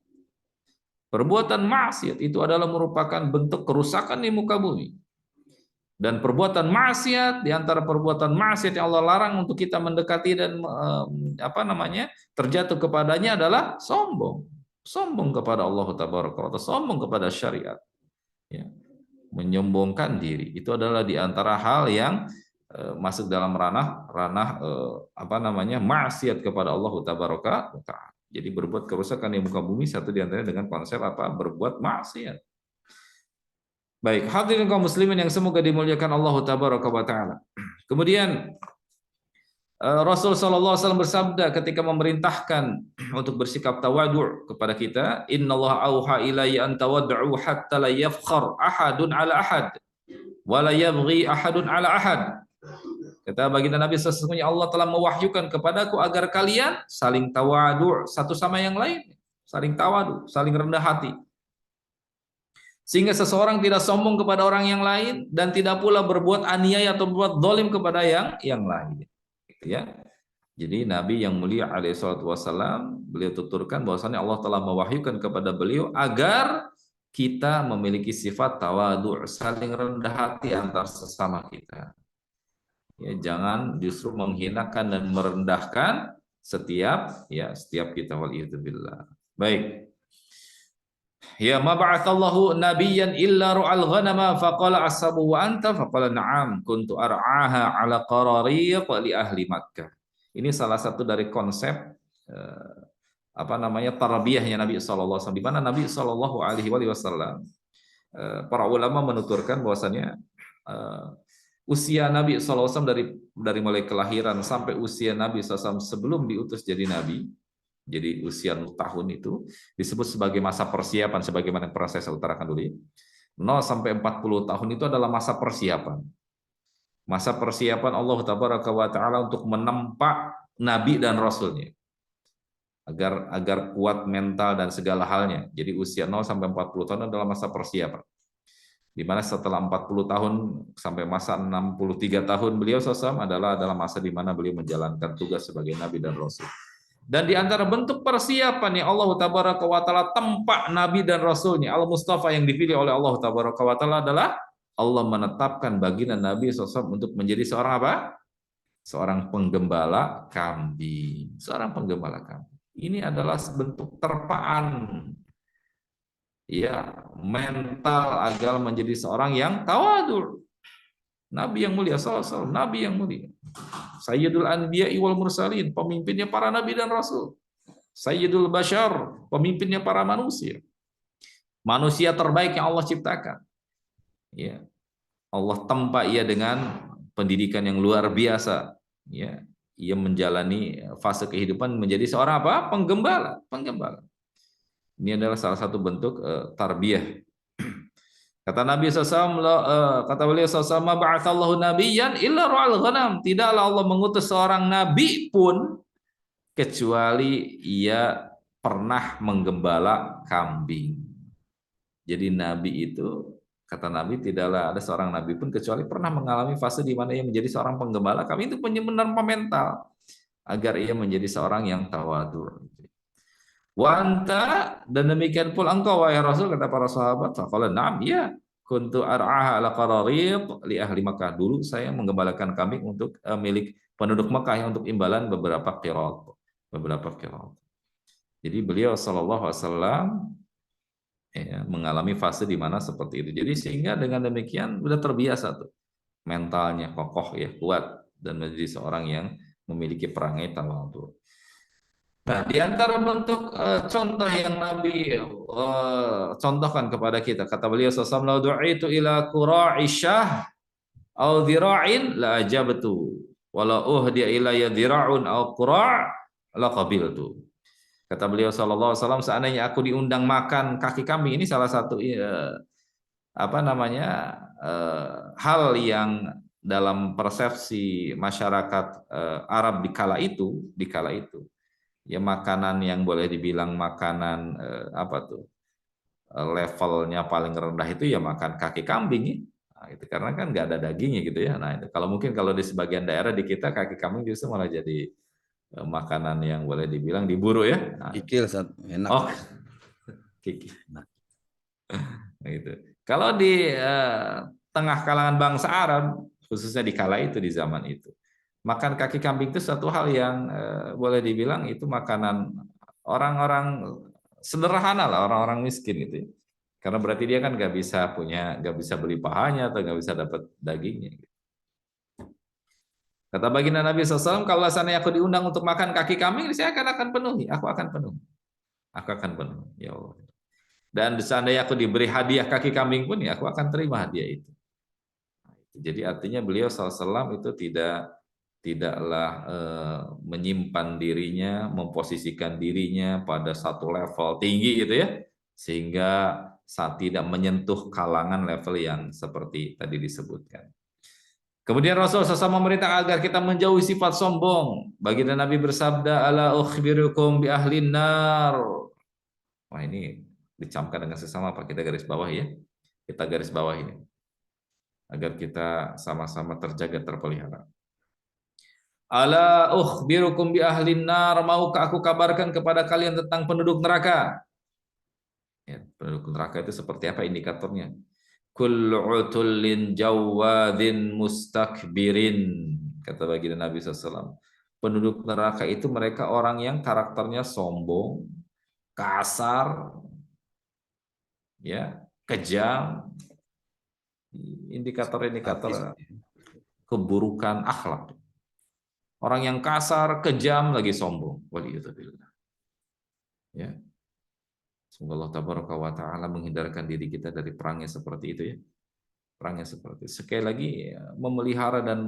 S5: Perbuatan maksiat itu adalah merupakan bentuk kerusakan di muka bumi. Dan perbuatan maksiat, di antara perbuatan maksiat yang Allah larang untuk kita mendekati dan terjatuh kepadanya adalah sombong. Sombong kepada Allah Tabaraka wa Ta'ala, sombong kepada syariat. Ya. Menyombongkan diri. Itu adalah di antara hal yang masuk dalam ranah maksiat kepada Allah Tabaraka wa Ta'ala. Jadi berbuat kerusakan di muka bumi, satu di antaranya dengan konsep berbuat maksiat. Baik, hadirin kaum muslimin yang semoga dimuliakan Allah Tabaraka wa Ta'ala. Kemudian Rasul sallallahu alaihi wasallam bersabda ketika memerintahkan untuk bersikap tawadhu' kepada kita, innallaha auha ilayya an tawaddu hatta la yafkhar ahadun ala ahad wa la yabghi ahadun ala ahad. Kata baginda Nabi, sesungguhnya Allah telah mewahyukan kepadaku agar kalian saling tawadhu' satu sama yang lain, saling tawadhu', saling rendah hati. Sehingga seseorang tidak sombong kepada orang yang lain dan tidak pula berbuat aniaya atau berbuat zalim kepada yang lain. Gitu ya. Jadi Nabi yang mulia alaihi salatu wasallam, beliau tuturkan bahwasanya Allah telah mewahyukan kepada beliau agar kita memiliki sifat tawadhu', saling rendah hati antar sesama kita. Ya, jangan justru menghinakan dan merendahkan setiap kita, waliyadzubillah. Baik. Ya, ma ba'atsallahu nabiyyan illa ru'al ghanama faqala ashabu wa anta faqala na'am kuntu ar'aha ala qarariq li ahli Makkah. Ini salah satu dari konsep tarbiyahnya Nabi sallallahu alaihi wasallam, di mana Nabi sallallahu alaihi wasallam para ulama menuturkan bahwasanya usia Nabi sallallahu alaihi wasallam dari mulai kelahiran sampai usia Nabi sallallahu alaihi wasallam sebelum diutus jadi nabi. Jadi usia 0 tahun itu disebut sebagai masa persiapan, sebagaimana yang pernah saya utarakan dulu. 0 sampai 40 tahun itu adalah masa persiapan. Masa persiapan Allah Tabaraka wa Ta'ala untuk menempa Nabi dan Rasulnya. Agar kuat mental dan segala halnya. Jadi usia 0 sampai 40 tahun adalah masa persiapan. Di mana setelah 40 tahun sampai masa 63 tahun beliau SAW adalah masa di mana beliau menjalankan tugas sebagai Nabi dan Rasul. Dan di antara bentuk persiapan yang Allah Tabaraka wa Ta'ala tempat Nabi dan Rasulnya, Al-Mustafa yang dipilih oleh Allah Tabaraka wa Ta'ala adalah Allah menetapkan baginda Nabi SAW untuk menjadi seorang apa? Seorang penggembala kambing. Seorang penggembala kambing. Ini adalah bentuk terpaan mental agar menjadi seorang yang tawadhu'. Nabi yang mulia sallallahu, Nabi yang mulia. Sayyidul Anbiya'i wal Mursalin, pemimpinnya para nabi dan rasul. Sayyidul Bashar, pemimpinnya para manusia. Manusia terbaik yang Allah ciptakan. Ya. Allah tempa ia dengan pendidikan yang luar biasa. Ya. Ia menjalani fase kehidupan menjadi seorang apa? Penggembala. Ini adalah salah satu bentuk tarbiyah. Kata Nabi SAW, kata beliau SAW, ba'atsallahu nabiyyan illa ru'al ghanam. Tidaklah Allah mengutus seorang nabi pun kecuali ia pernah menggembala kambing. Jadi nabi itu, kata Nabi, tidaklah ada seorang nabi pun kecuali pernah mengalami fase di mana ia menjadi seorang penggembala kambing. Itu menerpa mental agar ia menjadi seorang yang tawadhu'. Wa anta, dan demikian pula engkau wahai Rasul, kata para sahabat, faqala na'am, ya, kuntu ar'aha ala qarariq li ahli Makkah. Dulu saya menggembalakan kambing untuk milik penduduk Makkah yang untuk imbalan beberapa qirat. Jadi beliau sallallahu alaihi wasallam mengalami fase di mana seperti itu. Jadi sehingga dengan demikian sudah terbiasa tuh. Mentalnya kokoh kuat dan menjadi seorang yang memiliki perangai tawadhu'. Nah, di antara bentuk contoh yang Nabi contohkan kepada kita, kata beliau sallallahu alaihi wasallam, ila qura'i syah au dhira'in la ajabtu wala uhdiya ilayya dhira'un au qura' la qabiltu. Kata beliau sallallahu alaihi wasallam, seandainya aku diundang makan kaki kambing, ini salah satu hal yang dalam persepsi masyarakat Arab di kala itu ya, makanan yang boleh dibilang makanan levelnya paling rendah itu ya makan kaki kambing ya. Nah, itu karena kan nggak ada dagingnya gitu ya. Nah, itu kalau di sebagian daerah di kita kaki kambing justru malah jadi makanan yang boleh dibilang diburu ya. Nah,
S4: Kikil enak.
S5: Oh, kikil. Nah, gitu. Kalau di tengah kalangan bangsa Arab, khususnya di kala itu, di zaman itu. Makan kaki kambing itu satu hal yang boleh dibilang itu makanan orang-orang sederhana lah, orang-orang miskin gitu ya. Karena berarti dia kan nggak bisa beli pahanya atau nggak bisa dapat dagingnya. Kata baginda Nabi SAW, kalau seandainya aku diundang untuk makan kaki kambing, saya akan penuhi. Aku akan penuhi. Aku akan penuhi. Ya Allah. Dan seandainya aku diberi hadiah kaki kambing pun, ya aku akan terima hadiah itu. Jadi artinya beliau SAW itu tidaklah menyimpan dirinya, memposisikan dirinya pada satu level tinggi gitu ya, sehingga saat tidak menyentuh kalangan level yang seperti tadi disebutkan. Kemudian Rasul SAW memerintah agar kita menjauhi sifat sombong. Baginda Nabi bersabda, "Ala ukhbirukum bi ahlin nar." Wah, ini dicamkan dengan sesama apa? Kita garis bawah ya. Kita garis bawah ini. Agar kita sama-sama terjaga, terpelihara. Ala ukhbirukum bi ahlin nar. Maukah aku kabarkan kepada kalian tentang penduduk neraka? Ya, penduduk neraka itu seperti apa indikatornya? Kullu utullin jawadin mustakbirin, kata baginda Nabi SAW. Penduduk neraka itu mereka orang yang karakternya sombong, kasar, ya, kejam. Indikator-indikator keburukan akhlak. Orang yang kasar, kejam, lagi sombong. Waliyadzubillah. Ya. Semoga Allah Tabaraka wa Ta'ala menghindarkan diri kita dari perangnya seperti itu ya. Perangnya seperti itu. Sekali lagi memelihara dan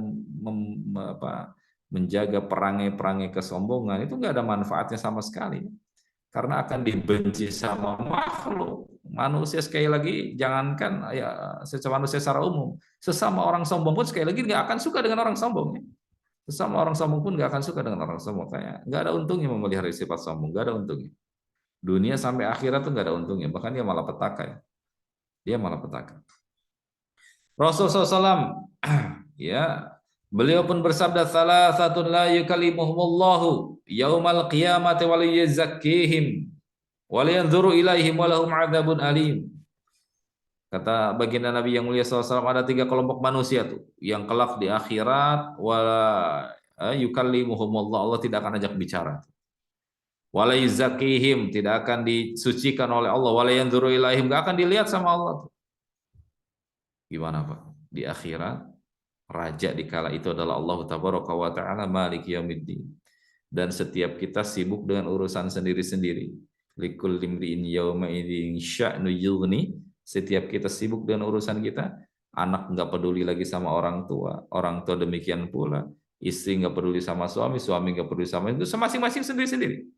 S5: menjaga perangai-perangai kesombongan itu nggak ada manfaatnya sama sekali. Karena akan dibenci sama makhluk. Manusia sekali lagi, jangankan ya secara manusia secara umum, sesama orang sombong pun sekali lagi nggak akan suka dengan orang sombong. Sesama orang sombong pun nggak akan suka dengan orang sombong. Kayak nggak ada untungnya memelihara sifat sombong, nggak ada untungnya. Dunia sampai akhirat tuh nggak ada untungnya, bahkan dia malah petaka ya. Dia malah petaka. Rasulullah SAW, ya, beliau pun bersabda, "Salasatun la yukallimuhumullahu yaumal qiyamati wa la yuzakkihim wa la yanzuru ilaihim wa lahum 'adzabun alim." Kata baginda Nabi yang mulia SAW, ada 3 kelompok manusia tuh yang kelak di akhirat wala yukallimuhumullah, Allah tidak akan ajak bicara. Wala yuzakihim, tidak akan disucikan oleh Allah, wala yanzuru ilaihim, enggak akan dilihat sama Allah. Gimana Pak? Di akhirat raja di kala itu adalah Allah Tabaraka wa Ta'ala Maliki Yaumiddin. Dan setiap kita sibuk dengan urusan sendiri-sendiri. Likulli imri'in yauma idzin sya'nu yughni. Setiap kita sibuk dengan urusan kita. Anak enggak peduli lagi sama orang tua demikian pula. Istri enggak peduli sama suami enggak peduli sama itu, masing-masing sendiri-sendiri.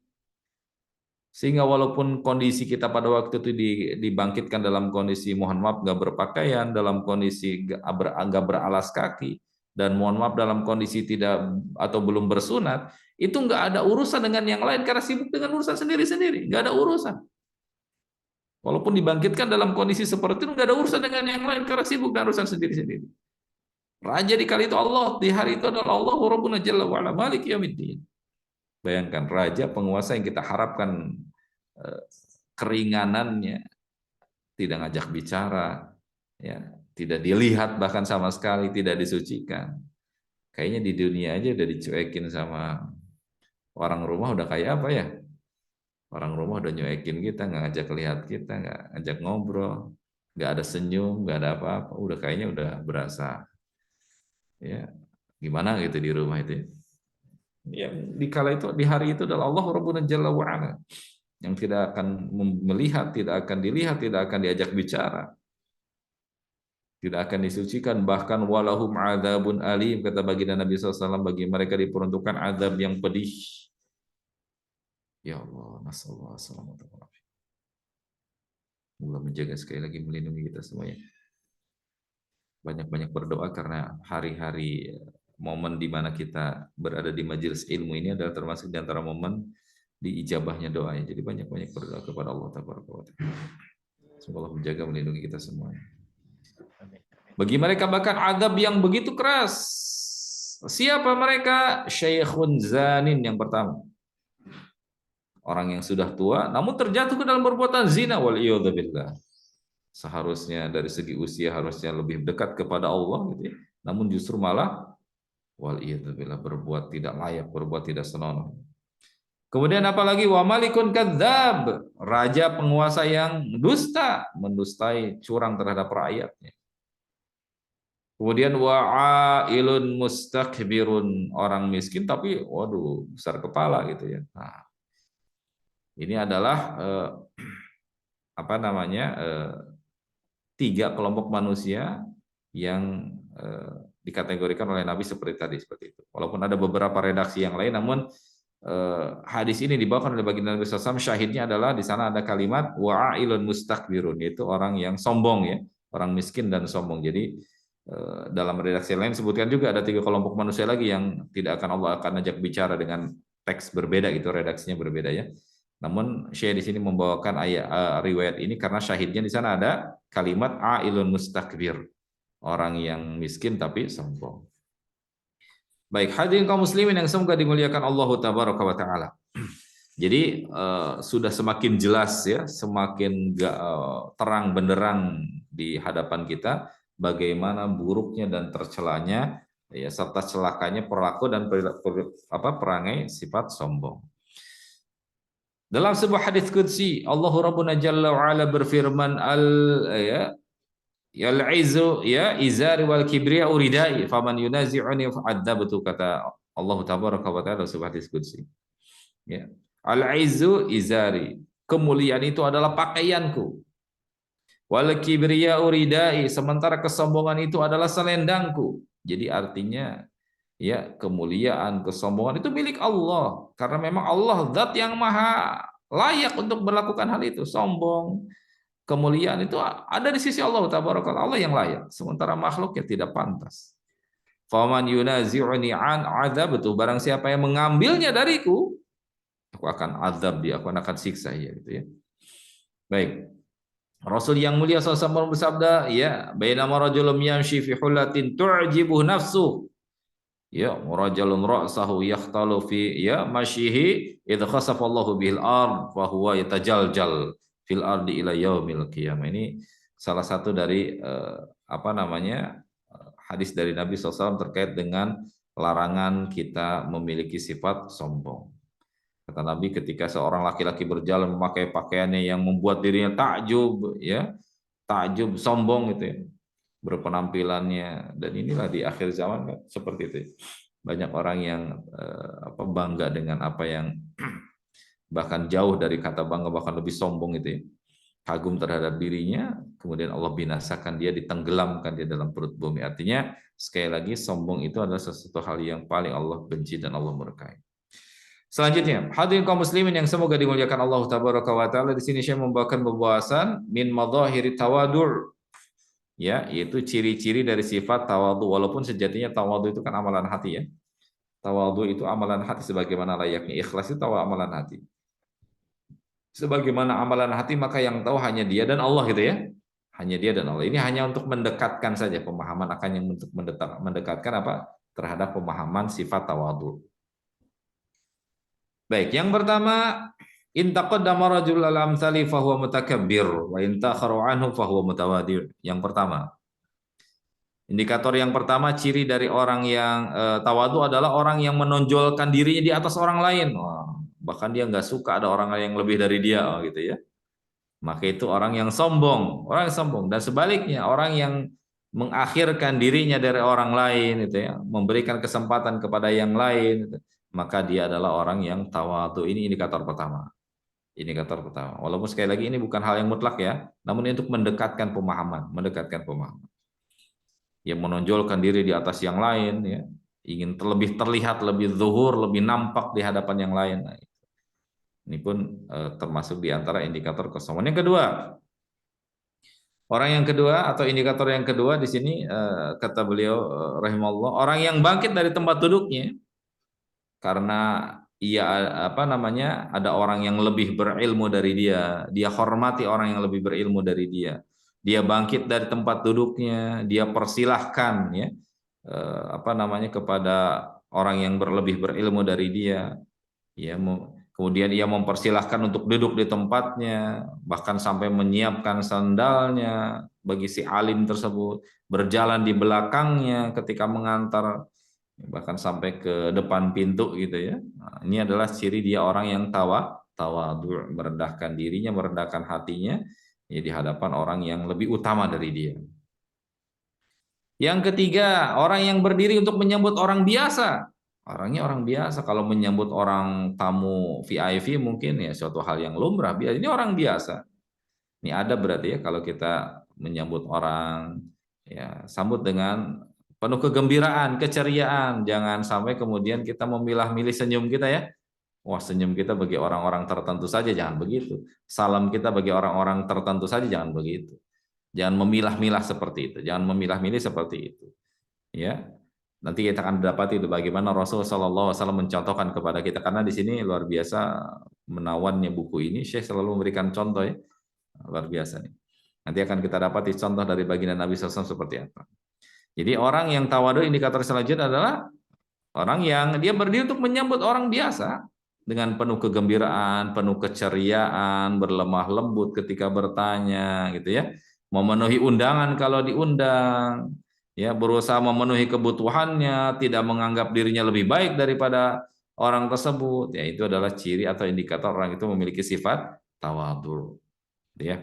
S5: Sehingga walaupun kondisi kita pada waktu itu dibangkitkan dalam kondisi mohon maaf nggak berpakaian, dalam kondisi nggak beralas kaki, dan mohon maaf dalam kondisi tidak atau belum bersunat, itu nggak ada urusan dengan yang lain karena sibuk dengan urusan sendiri-sendiri, nggak ada urusan. Walaupun dibangkitkan dalam kondisi seperti itu nggak ada urusan dengan yang lain karena sibuk dengan urusan sendiri-sendiri. Raja di kali itu Allah, di hari itu adalah Allah Rabbuna Jalla wa Ala Maliki Yaumiddin. Bayangkan raja penguasa yang kita harapkan keringanannya, tidak ngajak bicara, ya, tidak dilihat bahkan sama sekali, tidak disucikan. Kayaknya di dunia aja udah dicuekin sama orang rumah, udah kayak apa ya? Orang rumah udah nyuekin kita, nggak ngajak lihat kita, nggak ngajak ngobrol, nggak ada senyum, nggak ada apa-apa, udah kayaknya udah berasa, ya gimana gitu di rumah itu. Ya, di kala itu, di hari itu adalah Allah Rabbuna Jalla wa Ala yang tidak akan melihat, tidak akan dilihat, tidak akan diajak bicara, tidak akan disucikan, bahkan walahum adzabun alim, kata baginda Nabi SAW, bagi mereka diperuntukkan azab yang pedih. Ya Allah, nasallahu alaihi wasallam. Semoga menjaga sekali lagi, melindungi kita semuanya. Banyak-banyak berdoa karena hari-hari momen di mana kita berada di majelis ilmu ini adalah termasuk di antara momen diijabahnya doanya. Jadi banyak-banyak berdoa kepada Allah Taala. Semoga Allah menjaga, melindungi kita semuanya. Bagi mereka bahkan azab yang begitu keras. Siapa mereka? Syekhun zanin yang pertama. Orang yang sudah tua namun terjatuh ke dalam perbuatan zina, wal iyadzubillah. seharusnya dari segi usia harusnya lebih dekat kepada Allah gitu ya. Namun justru malah waliyadzubillah berbuat tidak layak, berbuat tidak senonoh. Kemudian apalagi wa malikun kadzdzab, raja penguasa yang dusta, mendustai, curang terhadap rakyatnya. Kemudian wa'ailun mustakbirun, orang miskin tapi waduh besar kepala gitu ya. Nah, ini adalah tiga kelompok manusia yang dikategorikan oleh Nabi seperti itu. Walaupun ada beberapa redaksi yang lain, namun hadis ini dibawakan oleh baginda Nabi SAW. Syahidnya adalah di sana ada kalimat wa'ailun mustakbirun, yaitu orang yang sombong ya, orang miskin dan sombong. Jadi dalam redaksi lain sebutkan juga ada tiga kelompok manusia lagi yang tidak akan Allah akan ajak bicara dengan teks berbeda gitu, redaksinya berbeda ya. Namun Syekh di sini membawakan ayat riwayat ini karena syahidnya di sana ada kalimat ailun mustakbir, orang yang miskin tapi sombong. Baik, hadirin kaum muslimin yang semoga dimuliakan Allah tabaraka wa taala. Jadi sudah semakin jelas ya, semakin terang benderang di hadapan kita bagaimana buruknya dan tercelanya ya serta celakanya perilaku dan perangai sifat sombong. Dalam sebuah hadis qudsi, Allah Rabbuna Jalla wa Ala berfirman al-izzu ya izari wal kibriya uridai faman yunazi'uni fa'adzabtu, kata Allah tabaraka wa taala sebuah hadis qudsi. Ya. Al-izzu izari, kemuliaan itu adalah pakaianku. Wal kibriya uridai, sementara kesombongan itu adalah selendangku. Jadi artinya ya kemuliaan, kesombongan itu milik Allah karena memang Allah zat yang maha layak untuk melakukan hal itu. Sombong, kemuliaan itu ada di sisi Allah tabaraka, Allah yang layak, sementara makhluk ya tidak pantas. Faman yunazi'uni an adzabtu, barang siapa yang mengambilnya dariku aku akan azab dia, aku akan siksa ya gitu ya. Baik. Rasul yang mulia SAW bersabda, ya, bainama rajulun yamshi fi hullatin tu'jibuhu nafsuhu, ya, rajulun ra'sahu yakhtalu fi ya masyihi idza khasafa Allahu bihil ard fa huwa yatajaljal fil ardi ila yaumil qiyamah. Ini salah satu dari hadis dari Nabi SAW terkait dengan larangan kita memiliki sifat sombong. Kata Nabi, ketika seorang laki-laki berjalan memakai pakaiannya yang membuat dirinya takjub, ya, takjub, sombong gitu ya, berpenampilannya, dan inilah di akhir zaman kan, seperti itu. Banyak orang yang bangga dengan apa yang bahkan jauh dari kata bangga, bahkan lebih sombong itu ya. Kagum terhadap dirinya, kemudian Allah binasakan dia, ditenggelamkan dia dalam perut bumi. Artinya sekali lagi sombong itu adalah sesuatu hal yang paling Allah benci dan Allah murkai. Selanjutnya, hadirin kaum muslimin yang semoga dimuliakan Allah tabaraka wa taala, di sini saya membawakan pembahasan min madhahiri tawadur. Ya, yaitu ciri-ciri dari sifat tawadhu, walaupun sejatinya tawadhu itu kan amalan hati ya. Tawadhu itu amalan hati sebagaimana layaknya ikhlas itu amalan hati. Sebagaimana amalan hati maka yang tahu hanya Dia dan Allah gitu ya. Hanya Dia dan Allah. Ini hanya untuk mendekatkan saja pemahaman, akan yang untuk mendekatkan apa? Terhadap pemahaman sifat tawadhu. Baik, yang pertama, in taqaddama rajul al-amsali fa huwa mutakabbir wa in ta'khara anhu fa huwa mutawadhi'. Yang pertama, indikator yang pertama, ciri dari orang yang tawadhu adalah orang yang menonjolkan dirinya di atas orang lain. Bahkan dia nggak suka ada orang lain yang lebih dari dia gitu ya. Maka itu orang yang sombong, Dan sebaliknya, orang yang mengakhirkan dirinya dari orang lain gitu ya, memberikan kesempatan kepada yang lain gitu, maka dia adalah orang yang tawadhu. Ini indikator pertama. Walaupun sekali lagi ini bukan hal yang mutlak ya, namun ini untuk mendekatkan pemahaman. Yang menonjolkan diri di atas yang lain ya, ingin lebih terlihat, lebih zuhur, lebih nampak di hadapan yang lain. Nah, ini pun termasuk di antara indikator kesombongan. Yang kedua, orang yang kedua atau indikator yang kedua di sini kata beliau rahimahullah, orang yang bangkit dari tempat duduknya karena ada orang yang lebih berilmu dari dia hormati orang yang lebih berilmu dari dia bangkit dari tempat duduknya, dia persilahkan ya kepada orang yang lebih berilmu dari dia, ya Kemudian ia mempersilahkan untuk duduk di tempatnya, bahkan sampai menyiapkan sandalnya bagi si alim tersebut, berjalan di belakangnya ketika mengantar, bahkan sampai ke depan pintu gitu ya. Nah, ini adalah ciri dia orang yang tawadhu, merendahkan dirinya, merendahkan hatinya ya, di hadapan orang yang lebih utama dari dia. Yang ketiga, orang yang berdiri untuk menyambut orang biasa. Orangnya orang biasa, kalau menyambut orang tamu VIP mungkin ya suatu hal yang lumrah. Ini orang biasa. Ini ada berarti ya kalau kita menyambut orang, ya sambut dengan penuh kegembiraan, keceriaan. Jangan sampai kemudian kita memilah-milih senyum kita ya. Wah, senyum kita bagi orang-orang tertentu saja, jangan begitu. Salam kita bagi orang-orang tertentu saja, jangan begitu. Jangan memilah-milah seperti itu, jangan memilah-milih seperti itu. Ya, nanti kita akan dapati itu bagaimana Rasul Shallallahu Alaihi Wasallam mencontohkan kepada kita, karena di sini luar biasa menawannya buku ini. Syekh selalu memberikan contoh ya, luar biasa nih. Nanti akan kita dapati contoh dari baginda Nabi SAW seperti apa. Jadi orang yang tawadhu, indikator selanjutnya adalah orang yang dia berdiri untuk menyambut orang biasa dengan penuh kegembiraan, penuh keceriaan, berlemah lembut ketika bertanya, gitu ya. Memenuhi undangan kalau diundang, ya, berusaha memenuhi kebutuhannya, tidak menganggap dirinya lebih baik daripada orang tersebut. Ya, itu adalah ciri atau indikator orang itu memiliki sifat tawadhu. Ya.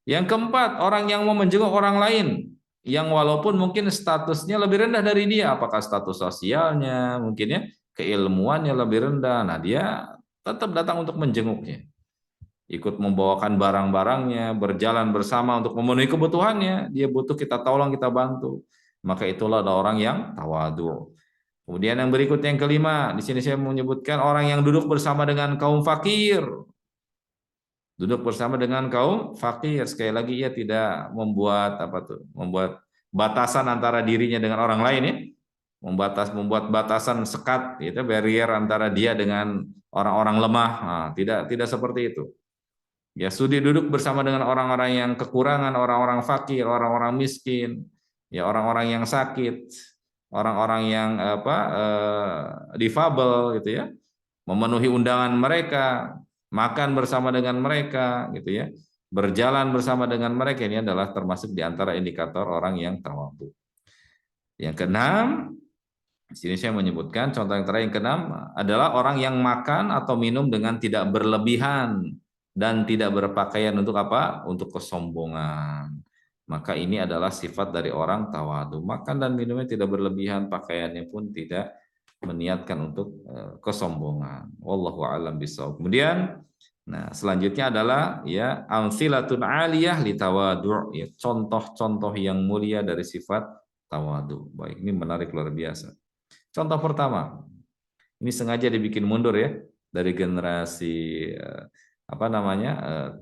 S5: Yang keempat, orang yang mau menjenguk orang lain, yang walaupun mungkin statusnya lebih rendah dari dia, apakah status sosialnya, mungkin ya, keilmuannya lebih rendah, nah dia tetap datang untuk menjenguknya. Ikut membawakan barang-barangnya, berjalan bersama untuk memenuhi kebutuhannya. Dia butuh, kita tolong, kita bantu. Maka itulah ada orang yang tawadhu. Kemudian yang berikutnya, yang kelima, di sini saya menyebutkan orang yang duduk bersama dengan kaum fakir. Duduk bersama dengan kaum fakir. Sekali lagi, ia tidak membuat membuat batasan antara dirinya dengan orang lain ya. Membuat batasan sekat, itu barrier antara dia dengan orang-orang lemah. Nah, tidak seperti itu. Ya, sudi duduk bersama dengan orang-orang yang kekurangan, orang-orang fakir, orang-orang miskin, ya, orang-orang yang sakit, orang-orang yang difabel gitu ya. Memenuhi undangan mereka, makan bersama dengan mereka gitu ya. Berjalan bersama dengan mereka, ini adalah termasuk di antara indikator orang yang tawadhu. Yang keenam, di sini saya menyebutkan contoh yang terakhir, yang keenam adalah orang yang makan atau minum dengan tidak berlebihan dan tidak berpakaian untuk apa? Untuk kesombongan. Maka ini adalah sifat dari orang tawadhu. Makan dan minumnya tidak berlebihan, pakaiannya pun tidak meniatkan untuk kesombongan. Wallahu a'lam bishawab. Kemudian, nah selanjutnya adalah ya amsilatun aliyah li tawadhu, ya, contoh-contoh yang mulia dari sifat tawadhu. Baik, ini menarik luar biasa. Contoh pertama, ini sengaja dibikin mundur ya dari generasi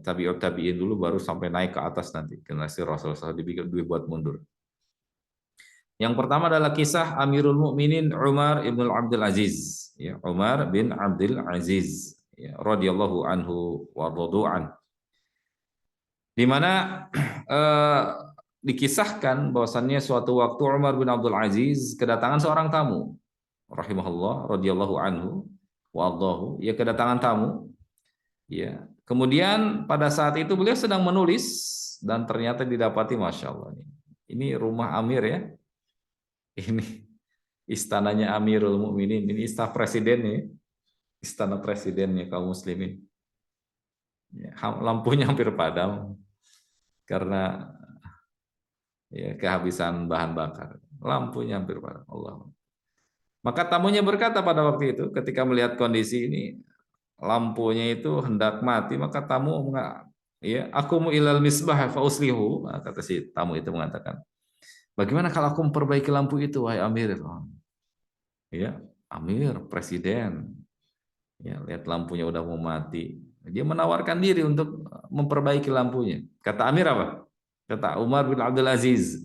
S5: tabi'in dulu, baru sampai naik ke atas nanti generasi Rasulullah, dibuat mundur. Yang pertama adalah kisah Amirul Mukminin Umar ibn Abdul Aziz, ya, Umar bin Abdul Aziz, ya, radhiyallahu anhu wa radhu'an, di mana dikisahkan bahwasannya suatu waktu Umar bin Abdul Aziz kedatangan seorang tamu, rahimahullah, radhiyallahu anhu wa radhahu, ya, kedatangan tamu. Ya, kemudian pada saat itu beliau sedang menulis dan ternyata didapati, masya Allah, ini rumah Amir ya, ini istananya Amirul Mukminin, ini istana presidennya, istana presidennya kaum muslimin. Ya, lampunya hampir padam karena ya kehabisan bahan bakar, lampunya hampir padam. Allah. Maka tamunya berkata pada waktu itu ketika melihat kondisi ini, lampunya itu hendak mati, maka tamu ya, aku ilal misbah fa uslihu, kata si tamu itu mengatakan, bagaimana kalau aku memperbaiki lampu itu, wahai Amir? Ya, Amir, presiden, ya, lihat lampunya udah mau mati, dia menawarkan diri untuk memperbaiki lampunya. Kata Amir apa? Kata Umar bin Abdul Aziz,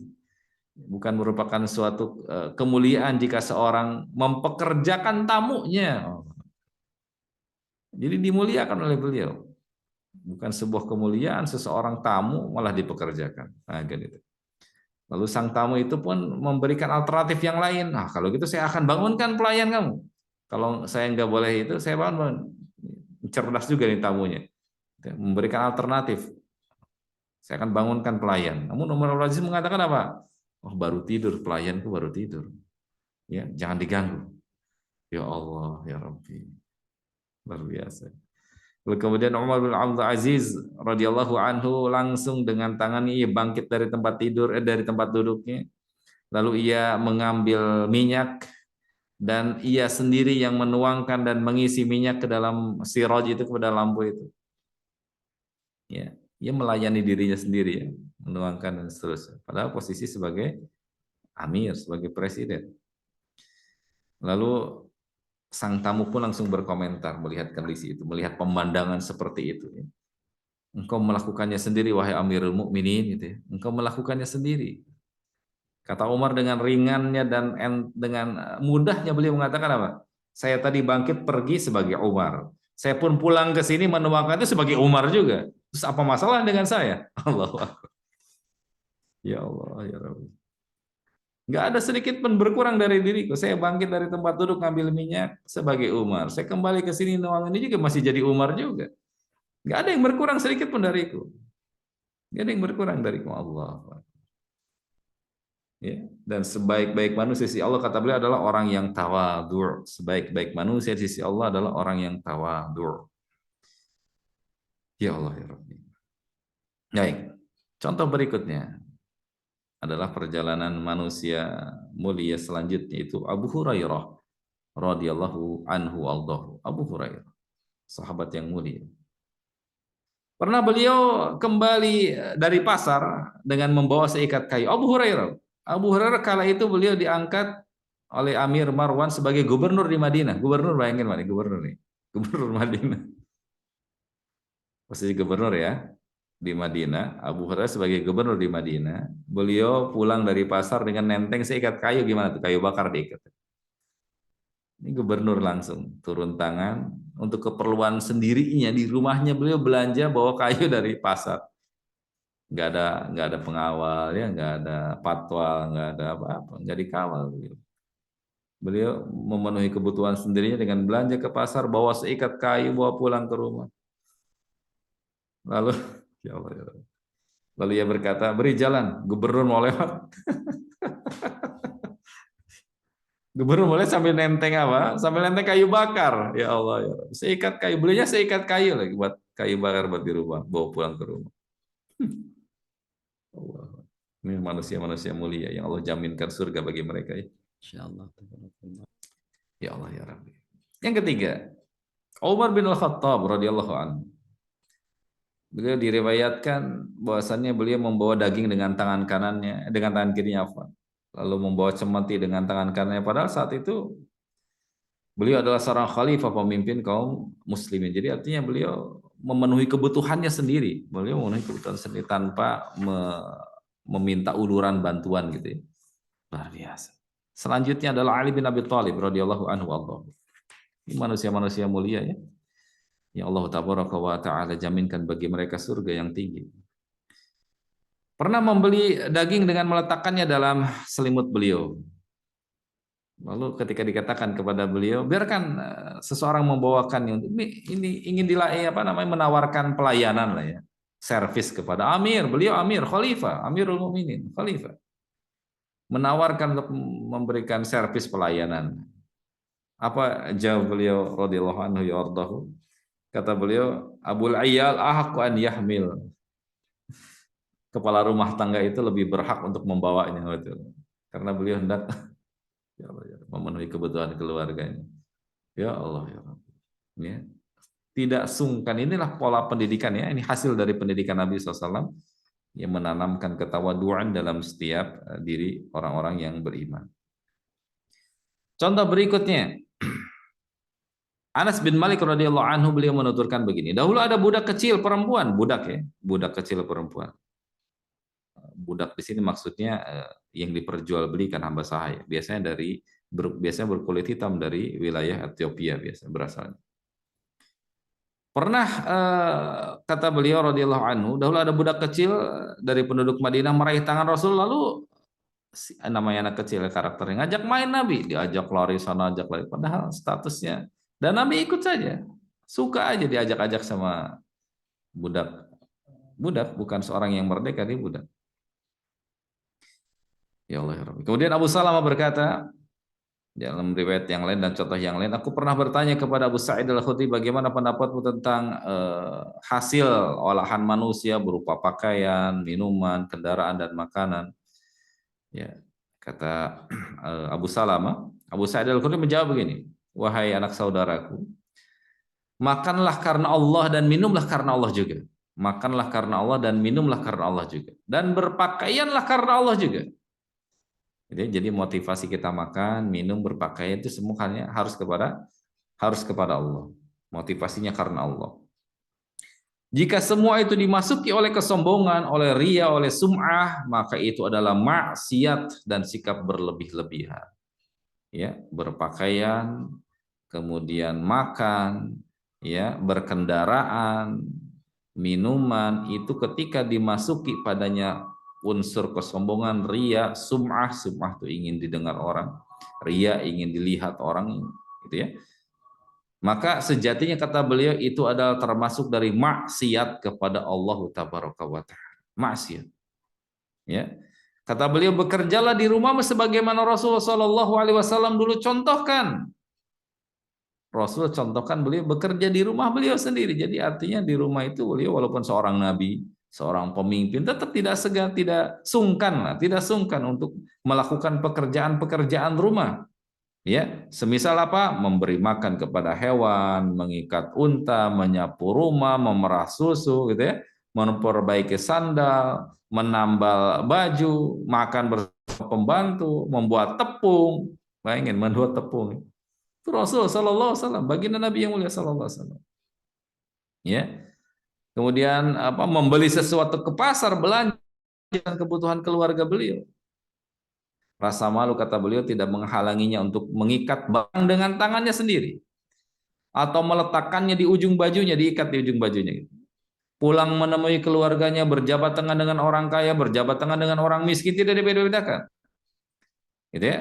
S5: bukan merupakan suatu kemuliaan jika seorang mempekerjakan tamunya. Jadi dimuliakan oleh beliau. Bukan sebuah kemuliaan seseorang tamu malah dipekerjakan. Nah, gitu. Lalu sang tamu itu pun memberikan alternatif yang lain. Nah, kalau gitu saya akan bangunkan pelayan kamu. Kalau saya nggak boleh itu, saya bangun. cerdas juga nih tamunya, memberikan alternatif. Saya akan bangunkan pelayan. Namun Umar bin Abdul Aziz mengatakan apa? Oh, baru tidur, pelayanku baru tidur. Ya, jangan diganggu. Ya Allah, ya Rabbi. Luar biasa. Lalu kemudian Umar bin Abdul Aziz radhiyallahu anhu langsung dengan tangannya ia bangkit dari tempat tidur, dari tempat duduknya. Lalu ia mengambil minyak dan ia sendiri yang menuangkan dan mengisi minyak ke dalam siraj itu, kepada lampu itu. Ya, ia melayani dirinya sendiri ya, menuangkan dan seterusnya. Padahal posisi sebagai amir, sebagai presiden. Lalu sang tamu pun langsung berkomentar melihat kondisi itu, melihat pemandangan seperti itu. Engkau melakukannya sendiri, wahai Amirul Mukminin, gitu ya. Engkau melakukannya sendiri. Kata Umar dengan ringannya dan dengan mudahnya beliau mengatakan apa? Saya tadi bangkit pergi sebagai Umar. Saya pun pulang ke sini menuangkan itu sebagai Umar juga. Terus apa masalah dengan saya? Allah. Ya Allah, ya Rabbi. Nggak ada sedikit pun berkurang dari diriku. Saya bangkit dari tempat duduk ngambil minyak sebagai Umar. Saya kembali ke sini nuang ini juga masih jadi Umar juga. Nggak ada yang berkurang sedikit pun dariku. Nggak ada yang berkurang dariku, Allah. Ya, dan sebaik-baik manusia di sisi Allah, kata beliau, adalah orang yang tawadhu'. Sebaik-baik manusia di sisi Allah adalah orang yang tawadhu'. Ya Allah, ya Rabbi. Baik. Contoh berikutnya adalah perjalanan manusia mulia selanjutnya, itu Abu Hurairah radhiyallahu anhu aldahu. Abu Hurairah, sahabat yang mulia. Pernah beliau kembali dari pasar dengan membawa seikat kayu. Abu Hurairah kala itu beliau diangkat oleh Amir Marwan sebagai gubernur di Madinah. Gubernur, bayangin mana gubernur nih. Gubernur Madinah. Posisi gubernur ya di Madinah. Abu Hurairah sebagai gubernur di Madinah. Beliau pulang dari pasar dengan nenteng seikat kayu. Gimana tuh? Kayu bakar diikat. Ini gubernur langsung turun tangan untuk keperluan sendirinya di rumahnya, beliau belanja bawa kayu dari pasar. Nggak ada pengawal ya, nggak ada patwal, nggak ada apa-apa, nggak dikawal. Beliau memenuhi kebutuhan sendirinya dengan belanja ke pasar, bawa seikat kayu, bawa pulang ke rumah. Lalu ya Allah, ya Allah. Lalu ia berkata, beri jalan, gubernur mau lewat. Gubernur boleh sambil nenteng apa? Sambil nenteng kayu bakar. Ya Allah, ya Allah. Seikat kayu, belinya seikat kayu lagi buat kayu bakar buat di rumah, bawa pulang ke rumah. Allah. Ini manusia-manusia mulia yang Allah jaminkan surga bagi mereka ya. Insyaallah. Ya Allah, ya Rabbi. Yang ketiga, Umar bin Al-Khattab radhiyallahu anhu. Beliau diriwayatkan bahwasannya beliau membawa daging dengan tangan kanannya, dengan tangan kirinya afwan. Lalu membawa cemeti dengan tangan kanannya. Padahal saat itu beliau adalah seorang khalifah, pemimpin kaum muslimin. Jadi artinya beliau memenuhi kebutuhannya sendiri. Beliau memenuhi kebutuhan sendiri tanpa meminta uluran bantuan gitu ya. Luar biasa. Selanjutnya adalah Ali bin Abi Thalib radhiyallahu anhu. Ini manusia-manusia mulia ya. Ya Allah tabaraka wa ta'ala jaminkan bagi mereka surga yang tinggi. Pernah membeli daging dengan meletakkannya dalam selimut beliau. Lalu ketika dikatakan kepada beliau, biarkan seseorang membawakannya, ini ingin menawarkan pelayanan lah ya, servis kepada Amir, beliau Amir, Khalifah, Amirul Mukminin, Khalifah, menawarkan untuk memberikan servis pelayanan. Apa jawab beliau radhiyallahu anhu yardahu? Kata beliau, Abul Ayyal ahqqu an yahmil. Kepala rumah tangga itu lebih berhak untuk membawanya, karena beliau hendak ya Allah, ya, memenuhi kebutuhan keluarganya. Ya Allah, ya Rabbi. Ya. Tidak sungkan, inilah pola pendidikan ya. Ini hasil dari pendidikan Nabi SAW yang menanamkan ketawaduan dalam setiap diri orang-orang yang beriman. Contoh berikutnya, Anas bin Malik radhiyallahu anhu, beliau menuturkan begini. Dahulu ada budak kecil perempuan, budak kecil perempuan. Budak di sini maksudnya yang diperjualbelikan hamba sahaya. Biasanya berkulit hitam dari wilayah Ethiopia biasa berasalnya. Pernah kata beliau radhiyallahu anhu, dahulu ada budak kecil dari penduduk Madinah meraih tangan Rasul, lalu namanya anak kecil karakternya ngajak main Nabi, diajak lari sana, ajak lari, padahal statusnya, dan Nabi ikut saja. Suka aja diajak-ajak sama budak. Budak bukan seorang yang merdeka, dia budak. Ya Allah ya Rabbi. Kemudian Abu Salamah berkata, dalam riwayat yang lain dan contoh yang lain, aku pernah bertanya kepada Abu Sa'id Al-Khudri, bagaimana pendapatmu tentang hasil olahan manusia berupa pakaian, minuman, kendaraan, dan makanan. Ya, kata Abu Salamah, Abu Sa'id Al-Khudri menjawab begini, wahai anak saudaraku, makanlah karena Allah dan minumlah karena Allah juga. Makanlah karena Allah dan minumlah karena Allah juga. Dan berpakaianlah karena Allah juga. Jadi motivasi kita makan, minum, berpakaian itu semuanya harus kepada Allah. Motivasinya karena Allah. Jika semua itu dimasuki oleh kesombongan, oleh ria, oleh sum'ah, maka itu adalah maksiat dan sikap berlebih-lebihan. Ya, berpakaian, kemudian makan, ya, berkendaraan, minuman, itu ketika dimasuki padanya unsur kesombongan, ria, sum'ah itu ingin didengar orang, ria ingin dilihat orang, gitu ya. Maka sejatinya kata beliau itu adalah termasuk dari maksiat kepada Allah Tabaraka wa Ta'ala. Maksiat. Ya. Kata beliau, bekerjalah di rumah sebagaimana Rasulullah SAW dulu contohkan. Rasul contohkan beliau bekerja di rumah beliau sendiri. Jadi artinya di rumah itu beliau walaupun seorang nabi, seorang pemimpin, tetap tidak segan, tidak sungkan untuk melakukan pekerjaan-pekerjaan rumah. Ya, semisal apa? Memberi makan kepada hewan, mengikat unta, menyapu rumah, memerah susu, gitu ya, memperbaiki sandal, menambal baju, makan bersama pembantu, membuat tepung. Bayangin membuat tepung. Itu Rasul sallallahu alaihi wasallam, baginda Nabi yang mulia sallallahu alaihi wasallam. Ya. Kemudian membeli sesuatu ke pasar, belanja kebutuhan keluarga beliau. Rasa malu kata beliau tidak menghalanginya untuk mengikat barang dengan tangannya sendiri atau meletakkannya di ujung bajunya, diikat di ujung bajunya. Pulang menemui keluarganya, berjabat tangan dengan orang kaya, berjabat tangan dengan orang miskin, tidak dibeda-bedakan. Gitu ya.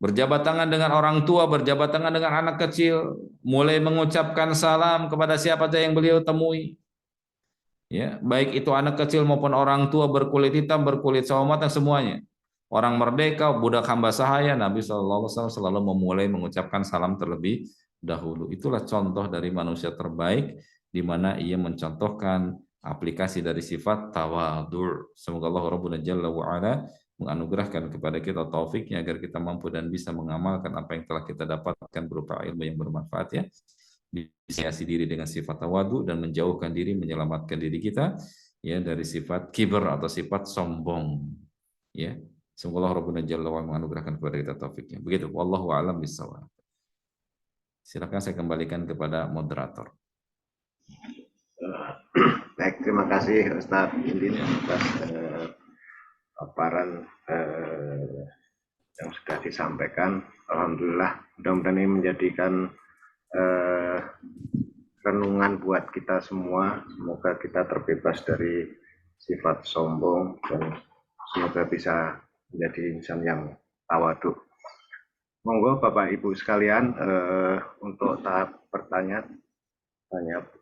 S5: Berjabat tangan dengan orang tua, berjabat tangan dengan anak kecil, mulai mengucapkan salam kepada siapa saja yang beliau temui. Ya, baik itu anak kecil maupun orang tua, berkulit hitam, berkulit sawo matang, semuanya. Orang merdeka, budak hamba sahaya, Nabi SAW selalu memulai mengucapkan salam terlebih dahulu. Itulah contoh dari manusia terbaik, di mana ia mencontohkan aplikasi dari sifat tawadhu'. Semoga Allah Rabbuna Jalla wa'ala menganugerahkan kepada kita taufiknya agar kita mampu dan bisa mengamalkan apa yang telah kita dapatkan berupa ilmu yang bermanfaat, ya. Menghiasi diri dengan sifat tawadhu dan menjauhkan diri, menyelamatkan diri kita, ya, dari sifat kibar atau sifat sombong, ya. Semoga Allah Rabbuna Jalla wa'ala menganugerahkan kepada kita taufiknya. Begitu. Wallahu a'lam bishawab. Silakan saya kembalikan kepada moderator.
S1: Baik, terima kasih Ustadz Indin atas paparan yang sudah disampaikan. Alhamdulillah, mudah-mudahan ini menjadikan renungan buat kita semua. Semoga kita terbebas dari sifat sombong dan semoga bisa menjadi insan yang tawadhu. Monggo Bapak Ibu sekalian, untuk tahap tanya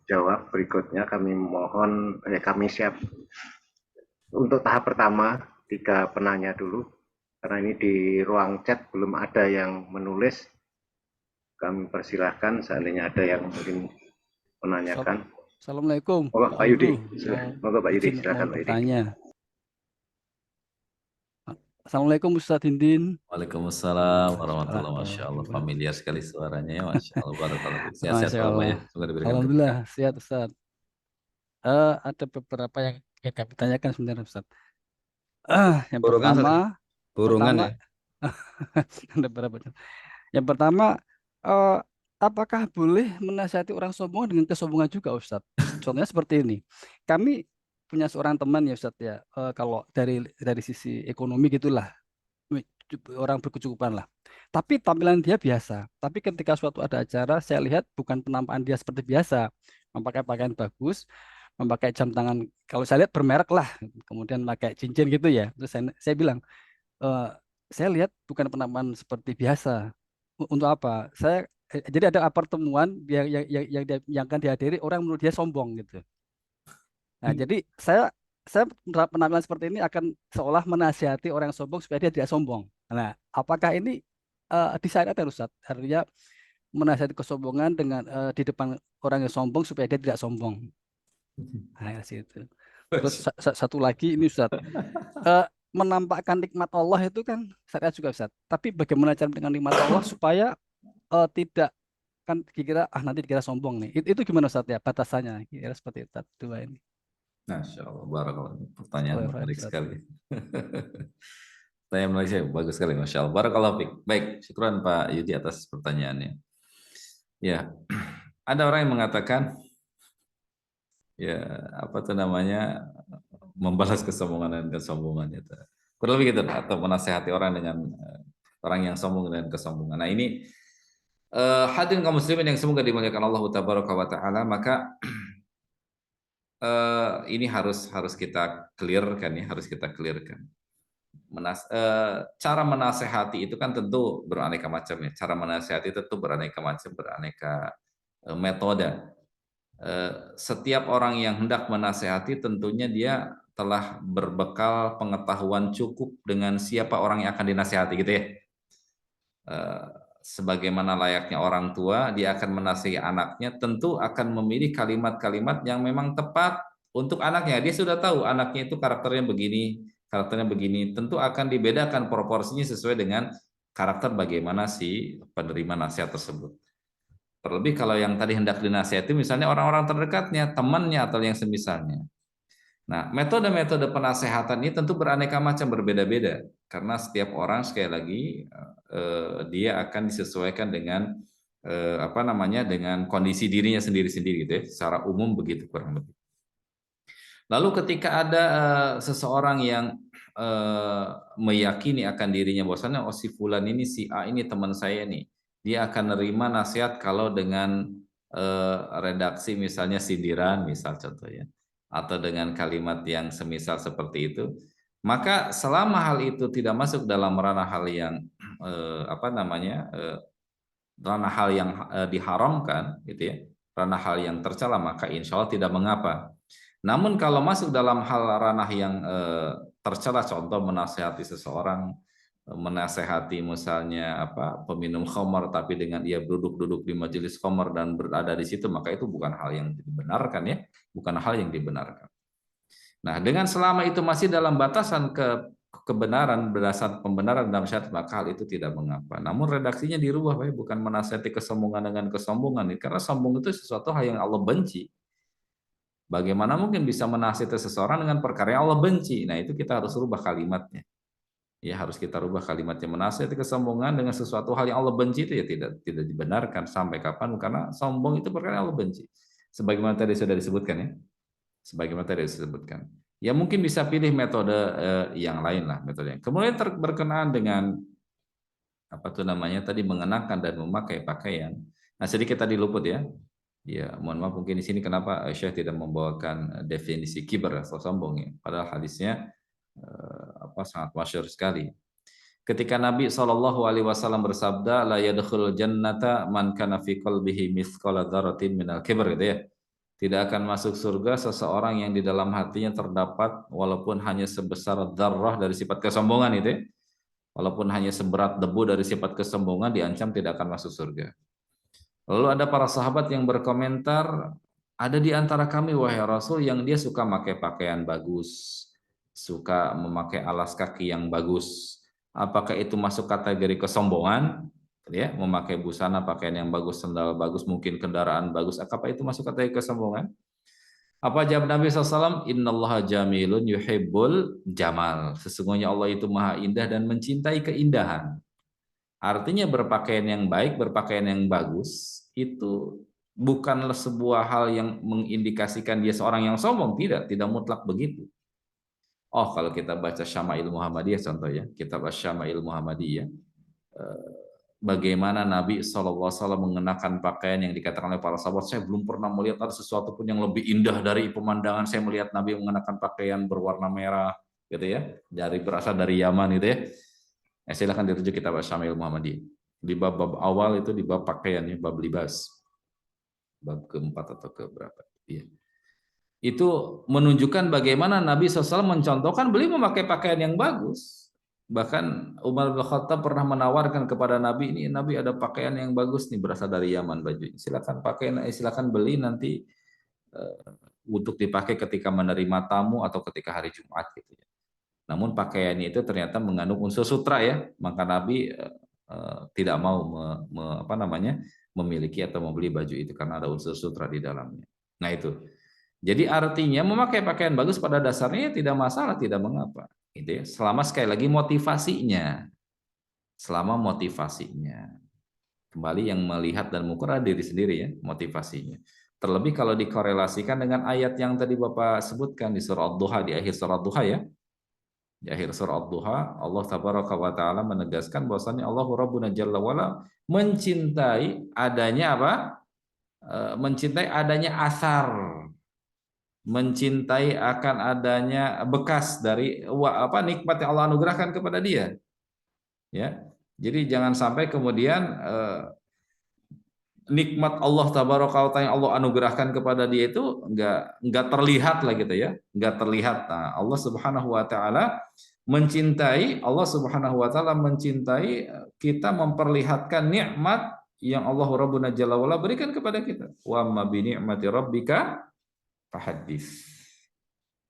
S1: jawab berikutnya kami mohon, kami siap untuk tahap pertama 3 penanya dulu, karena ini di ruang chat belum ada yang menulis. Kami persilahkan seandainya ada yang mungkin menanyakan.
S6: Assalamualaikum.
S1: Oh, Pak Yudi, monggo Pak Yudi, silakan Pak Yudi.
S6: Assalamualaikum Ustadz Indin.
S5: Waalaikumsalam warahmatullahi wabarakatuh. Masya Allah, familiar sekali suaranya, ya. Masya Allah, barakallahu. Sehat-sehat Allah, ya.
S6: Alhamdulillah, sehat Ustadz. Ada beberapa yang ingin kami tanyakan sebenarnya Ustadz. Yang pertama, ya. Ada beberapa. Yang pertama, apakah boleh menasihati orang sombong dengan kesombongan juga Ustadz? Contohnya seperti ini. Kami punya seorang teman ya Ustadz ya, kalau dari sisi ekonomi gitulah, orang berkecukupan lah. Tapi tampilan dia biasa. Tapi ketika suatu ada acara, saya lihat bukan penampakan dia seperti biasa, memakai pakaian bagus, memakai jam tangan, kalau saya lihat bermerek lah, kemudian pakai cincin gitu ya. Terus saya bilang, saya lihat bukan penampakan seperti biasa. Untuk apa? Saya jadi ada pertemuan yang akan dihadiri orang menurut dia sombong gitu. Nah, jadi saya penampilan seperti ini akan seolah menasihati orang yang sombong supaya dia tidak sombong. Nah, apakah ini disyariatkan Ustaz? Artinya menasihati kesombongan dengan di depan orang yang sombong supaya dia tidak sombong. Nah, itu. Terus satu lagi ini Ustaz, menampakkan nikmat Allah itu kan syariat juga Ustaz. Tapi bagaimana cara dengan nikmat Allah supaya tidak kan dikira nanti dikira sombong nih. Itu gimana Ustaz ya batasannya? Kira seperti itu dua ini.
S5: Masya Allah, barakallah. Pertanyaan
S6: Oh,
S5: menarik
S6: Ustaz.
S5: sekali. Pertanyaan menarik sekali, bagus sekali, Masya Allah. Barakallah fiik. Baik, syukran Pak Yudi atas pertanyaannya. Ya, ada orang yang mengatakan, ya apa tuh namanya, membalas kesombongan dan kesombongannya. Kurang lebih gitu, atau menasehati orang dengan orang yang sombong dan kesombongan. Nah ini hadirin kaum muslimin yang semoga dimuliakan Allah Tabaraka wa Ta'ala, maka ini harus kita clearkan ya, harus kita clearkan. Cara menasehati itu kan tentu beraneka macam ya. Cara menasehati tentu beraneka macam, beraneka metode. Setiap orang yang hendak menasehati tentunya dia telah berbekal pengetahuan cukup dengan siapa orang yang akan dinasehati gitu ya. Sebagaimana layaknya orang tua, dia akan menasihati anaknya, tentu akan memilih kalimat-kalimat yang memang tepat untuk anaknya. Dia sudah tahu anaknya itu karakternya begini, tentu akan dibedakan proporsinya sesuai dengan karakter bagaimana si penerima nasihat tersebut. Terlebih kalau yang tadi hendak dinasihati misalnya orang-orang terdekatnya, temannya atau yang semisalnya. Nah, metode-metode penasehatan ini tentu beraneka macam, berbeda-beda karena setiap orang sekali lagi dia akan disesuaikan dengan dengan kondisi dirinya sendiri-sendiri gitu ya, secara umum begitu kurang lebih. Lalu ketika ada seseorang yang meyakini akan dirinya bahwasanya si fulan ini, si A ini teman saya nih, dia akan nerima nasihat kalau dengan redaksi misalnya sindiran misal contohnya, atau dengan kalimat yang semisal seperti itu, maka selama hal itu tidak masuk dalam ranah hal yang ranah hal yang diharamkan gitu ya, ranah hal yang tercela, maka insya Allah tidak mengapa. Namun kalau masuk dalam hal ranah yang tercela, contoh menasehati seseorang, menasehati misalnya peminum khamar tapi dengan dia duduk-duduk di majelis khamar dan berada di situ, maka itu bukan hal yang dibenarkan ya, bukan hal yang dibenarkan. Nah, dengan selama itu masih dalam batasan kebenaran, berdasar pembenaran dalam syariat, maka hal itu tidak mengapa. Namun redaksinya dirubah, bukan menasihati kesombongan dengan kesombongan, karena sombong itu sesuatu hal yang Allah benci. Bagaimana mungkin bisa menasihati seseorang dengan perkara yang Allah benci? Nah, itu kita harus rubah kalimatnya. Ya, harus kita rubah kalimatnya. Menasihati kesombongan dengan sesuatu hal yang Allah benci itu ya tidak dibenarkan sampai kapan, karena sombong itu perkara yang Allah benci. Sebagaimana tadi sudah disebutkan ya. Sebagaimana tadi disebutkan. Ya mungkin bisa pilih metode yang lain lah, metode. Kemudian berkenaan dengan tadi mengenakan dan memakai pakaian. Nah, sedikit tadi luput ya. Ya, mohon maaf mungkin di sini kenapa Syekh tidak membawakan definisi kibar atau sombong ya. Padahal hadisnya sangat masyhur sekali. Ketika Nabi SAW bersabda, la yadkhulul jannata man kana fi qalbihi mithqala dzarratin minal kibr gitu ya. Tidak akan masuk surga seseorang yang di dalam hatinya terdapat walaupun hanya sebesar dzarrah dari sifat kesombongan itu ya. Walaupun hanya seberat debu dari sifat kesombongan, diancam tidak akan masuk surga. Lalu ada para sahabat yang berkomentar, ada di antara kami wahai Rasul yang dia suka memakai pakaian bagus, suka memakai alas kaki yang bagus. Apakah itu masuk kategori kesombongan? Ya, memakai busana, pakaian yang bagus, sandal bagus, mungkin kendaraan bagus. Apakah itu masuk kategori kesombongan? Apa jawab Nabi SAW? Innallaha jamilun yuhibbul jamal. Sesungguhnya Allah itu maha indah dan mencintai keindahan. Artinya berpakaian yang baik, berpakaian yang bagus, itu bukanlah sebuah hal yang mengindikasikan dia seorang yang sombong. Tidak mutlak begitu. Oh, kalau kita baca Syama'il Muhammadiyah contohnya, kitab Syama'il Muhammadiyah, bagaimana Nabi SAW mengenakan pakaian yang dikatakan oleh para sahabat, saya belum pernah melihat ada sesuatu pun yang lebih indah dari pemandangan saya melihat Nabi mengenakan pakaian berwarna merah, gitu ya, berasal dari Yaman gitu ya. Silakan dirujuk kitab Syama'il Muhammadiyah. Di bab awal itu di bab pakaian ya, bab libas. Bab keempat atau keberapa. Iya. Itu menunjukkan bagaimana Nabi SAW mencontohkan beliau memakai pakaian yang bagus. Bahkan Umar bin Khattab pernah menawarkan kepada Nabi, ini Nabi ada pakaian yang bagus nih berasal dari Yaman bajunya. Silakan pakai, silakan beli nanti untuk dipakai ketika menerima tamu atau ketika hari Jumat gitu ya. Namun pakaiannya itu ternyata mengandung unsur sutra ya, maka Nabi tidak mau memiliki atau membeli baju itu karena ada unsur sutra di dalamnya. Nah itu. Jadi artinya memakai pakaian bagus pada dasarnya tidak masalah, tidak mengapa. Gitu ya. Selama sekali lagi motivasinya. Selama motivasinya. Kembali yang melihat dan mengukur diri sendiri ya, motivasinya. Terlebih kalau dikorelasikan dengan ayat yang tadi Bapak sebutkan di surah Ad-Duha, di akhir surah Ad-Duha ya. Di akhir surah Ad-Duha, Allah Tabaraka wa Ta'ala menegaskan bahwasannya Allahu Rabbuna Jalla wa'ala mencintai adanya apa? Mencintai adanya asar, mencintai akan adanya bekas dari nikmat yang Allah anugerahkan kepada dia. Ya. Jadi jangan sampai kemudian nikmat Allah Tabaraka wa Ta'ala yang Allah anugerahkan kepada dia itu enggak terlihat lah gitu ya, enggak terlihat. Nah, Allah Subhanahu wa Ta'ala mencintai, Allah Subhanahu wa Ta'ala mencintai kita memperlihatkan nikmat yang Allah Rabbuna Jalla wa'ala berikan kepada kita. Wa ma bi ni'mati rabbika fahaddits.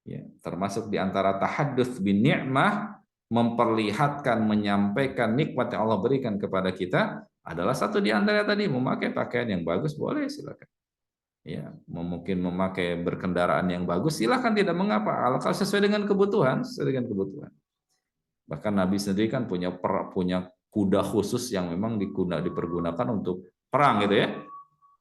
S5: Ya, termasuk di antara tahadduts bin ni'mah, memperlihatkan, menyampaikan nikmat yang Allah berikan kepada kita adalah satu di antara tadi memakai pakaian yang bagus boleh silakan. Ya, mungkin memakai berkendaraan yang bagus silakan, tidak mengapa kalau sesuai dengan kebutuhan, sesuai dengan kebutuhan. Bahkan Nabi sendiri kan punya kuda khusus yang memang dipergunakan untuk perang gitu ya.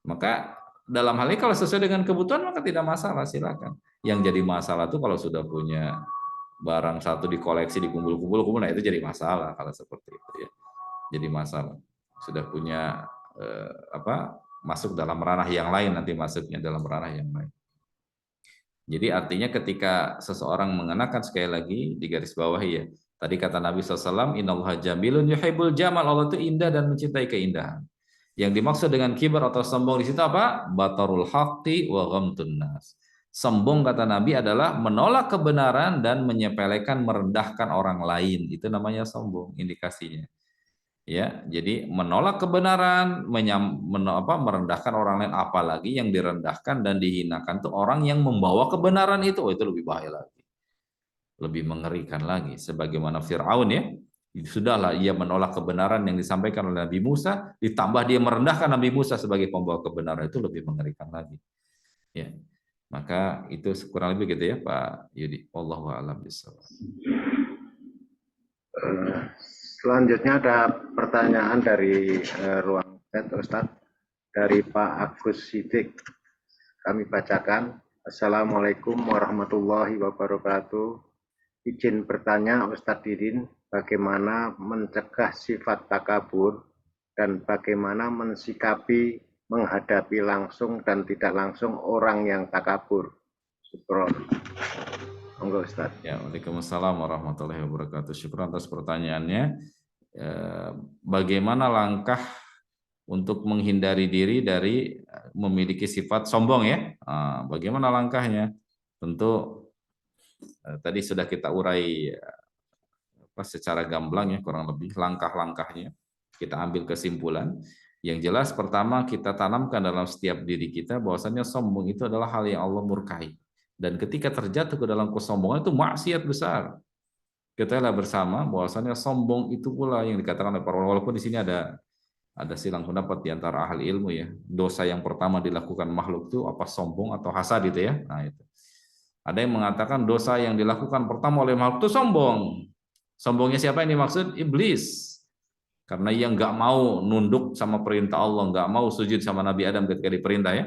S5: Maka dalam hal ini kalau sesuai dengan kebutuhan maka tidak masalah, silakan. Yang jadi masalah itu kalau sudah punya barang satu dikoleksi, dikumpul-kumpul, nah itu jadi masalah kalau seperti itu ya. Jadi masalah. Sudah punya masuk dalam ranah yang lain, nanti masuknya dalam ranah yang lain. Jadi artinya ketika seseorang mengenakan, sekali lagi di garis bawah ya, tadi kata Nabi SAW, innallaha jamilun yuhibbul jamal, Allah itu indah dan mencintai keindahan. Yang dimaksud dengan kibar atau sombong di situ apa? Batarul haqqi wa ghamtun nas. Sombong kata Nabi adalah menolak kebenaran dan menyepelekan, merendahkan orang lain. Itu namanya sombong indikasinya. Ya, jadi menolak kebenaran, merendahkan orang lain, apalagi yang direndahkan dan dihinakan itu orang yang membawa kebenaran itu, itu lebih bahaya lagi, lebih mengerikan lagi. Sebagaimana Fir'aun ya, sudahlah ia menolak kebenaran yang disampaikan oleh Nabi Musa, ditambah dia merendahkan Nabi Musa sebagai pembawa kebenaran, itu lebih mengerikan lagi. Ya, maka itu kurang lebih gitu ya Pak Yudi. Wallahu a'lam bishawab.
S1: Selanjutnya ada pertanyaan dari ruang chat Ustadz, dari Pak Agus Sidik. Kami bacakan. Assalamualaikum warahmatullahi wabarakatuh. Izin bertanya Ustadz Didin, bagaimana mencegah sifat takabur dan bagaimana mensikapi, menghadapi langsung dan tidak langsung orang yang takabur. Syukron. Monggo Ustaz.
S5: Ya, waalaikumsalam warahmatullahi wabarakatuh. Syukur atas pertanyaannya. Bagaimana langkah untuk menghindari diri dari memiliki sifat sombong ya? Bagaimana langkahnya? Tentu tadi sudah kita urai secara gamblang ya, kurang lebih langkah-langkahnya. Kita ambil kesimpulan. Yang jelas pertama kita tanamkan dalam setiap diri kita bahwasanya sombong itu adalah hal yang Allah murkai. Dan ketika terjatuh ke dalam kesombongan itu maksiat besar. Ketahuilah bersama bahwasanya sombong itu pula yang dikatakan oleh para ulama, walaupun di sini ada silang pendapat di antara ahli ilmu ya. Dosa yang pertama dilakukan makhluk itu apa, sombong atau hasad itu ya. Nah itu. Ada yang mengatakan dosa yang dilakukan pertama oleh makhluk itu sombong. Sombongnya siapa yang dimaksud? Iblis. Karena ia nggak mau nunduk sama perintah Allah, nggak mau sujud sama Nabi Adam ketika diperintah ya.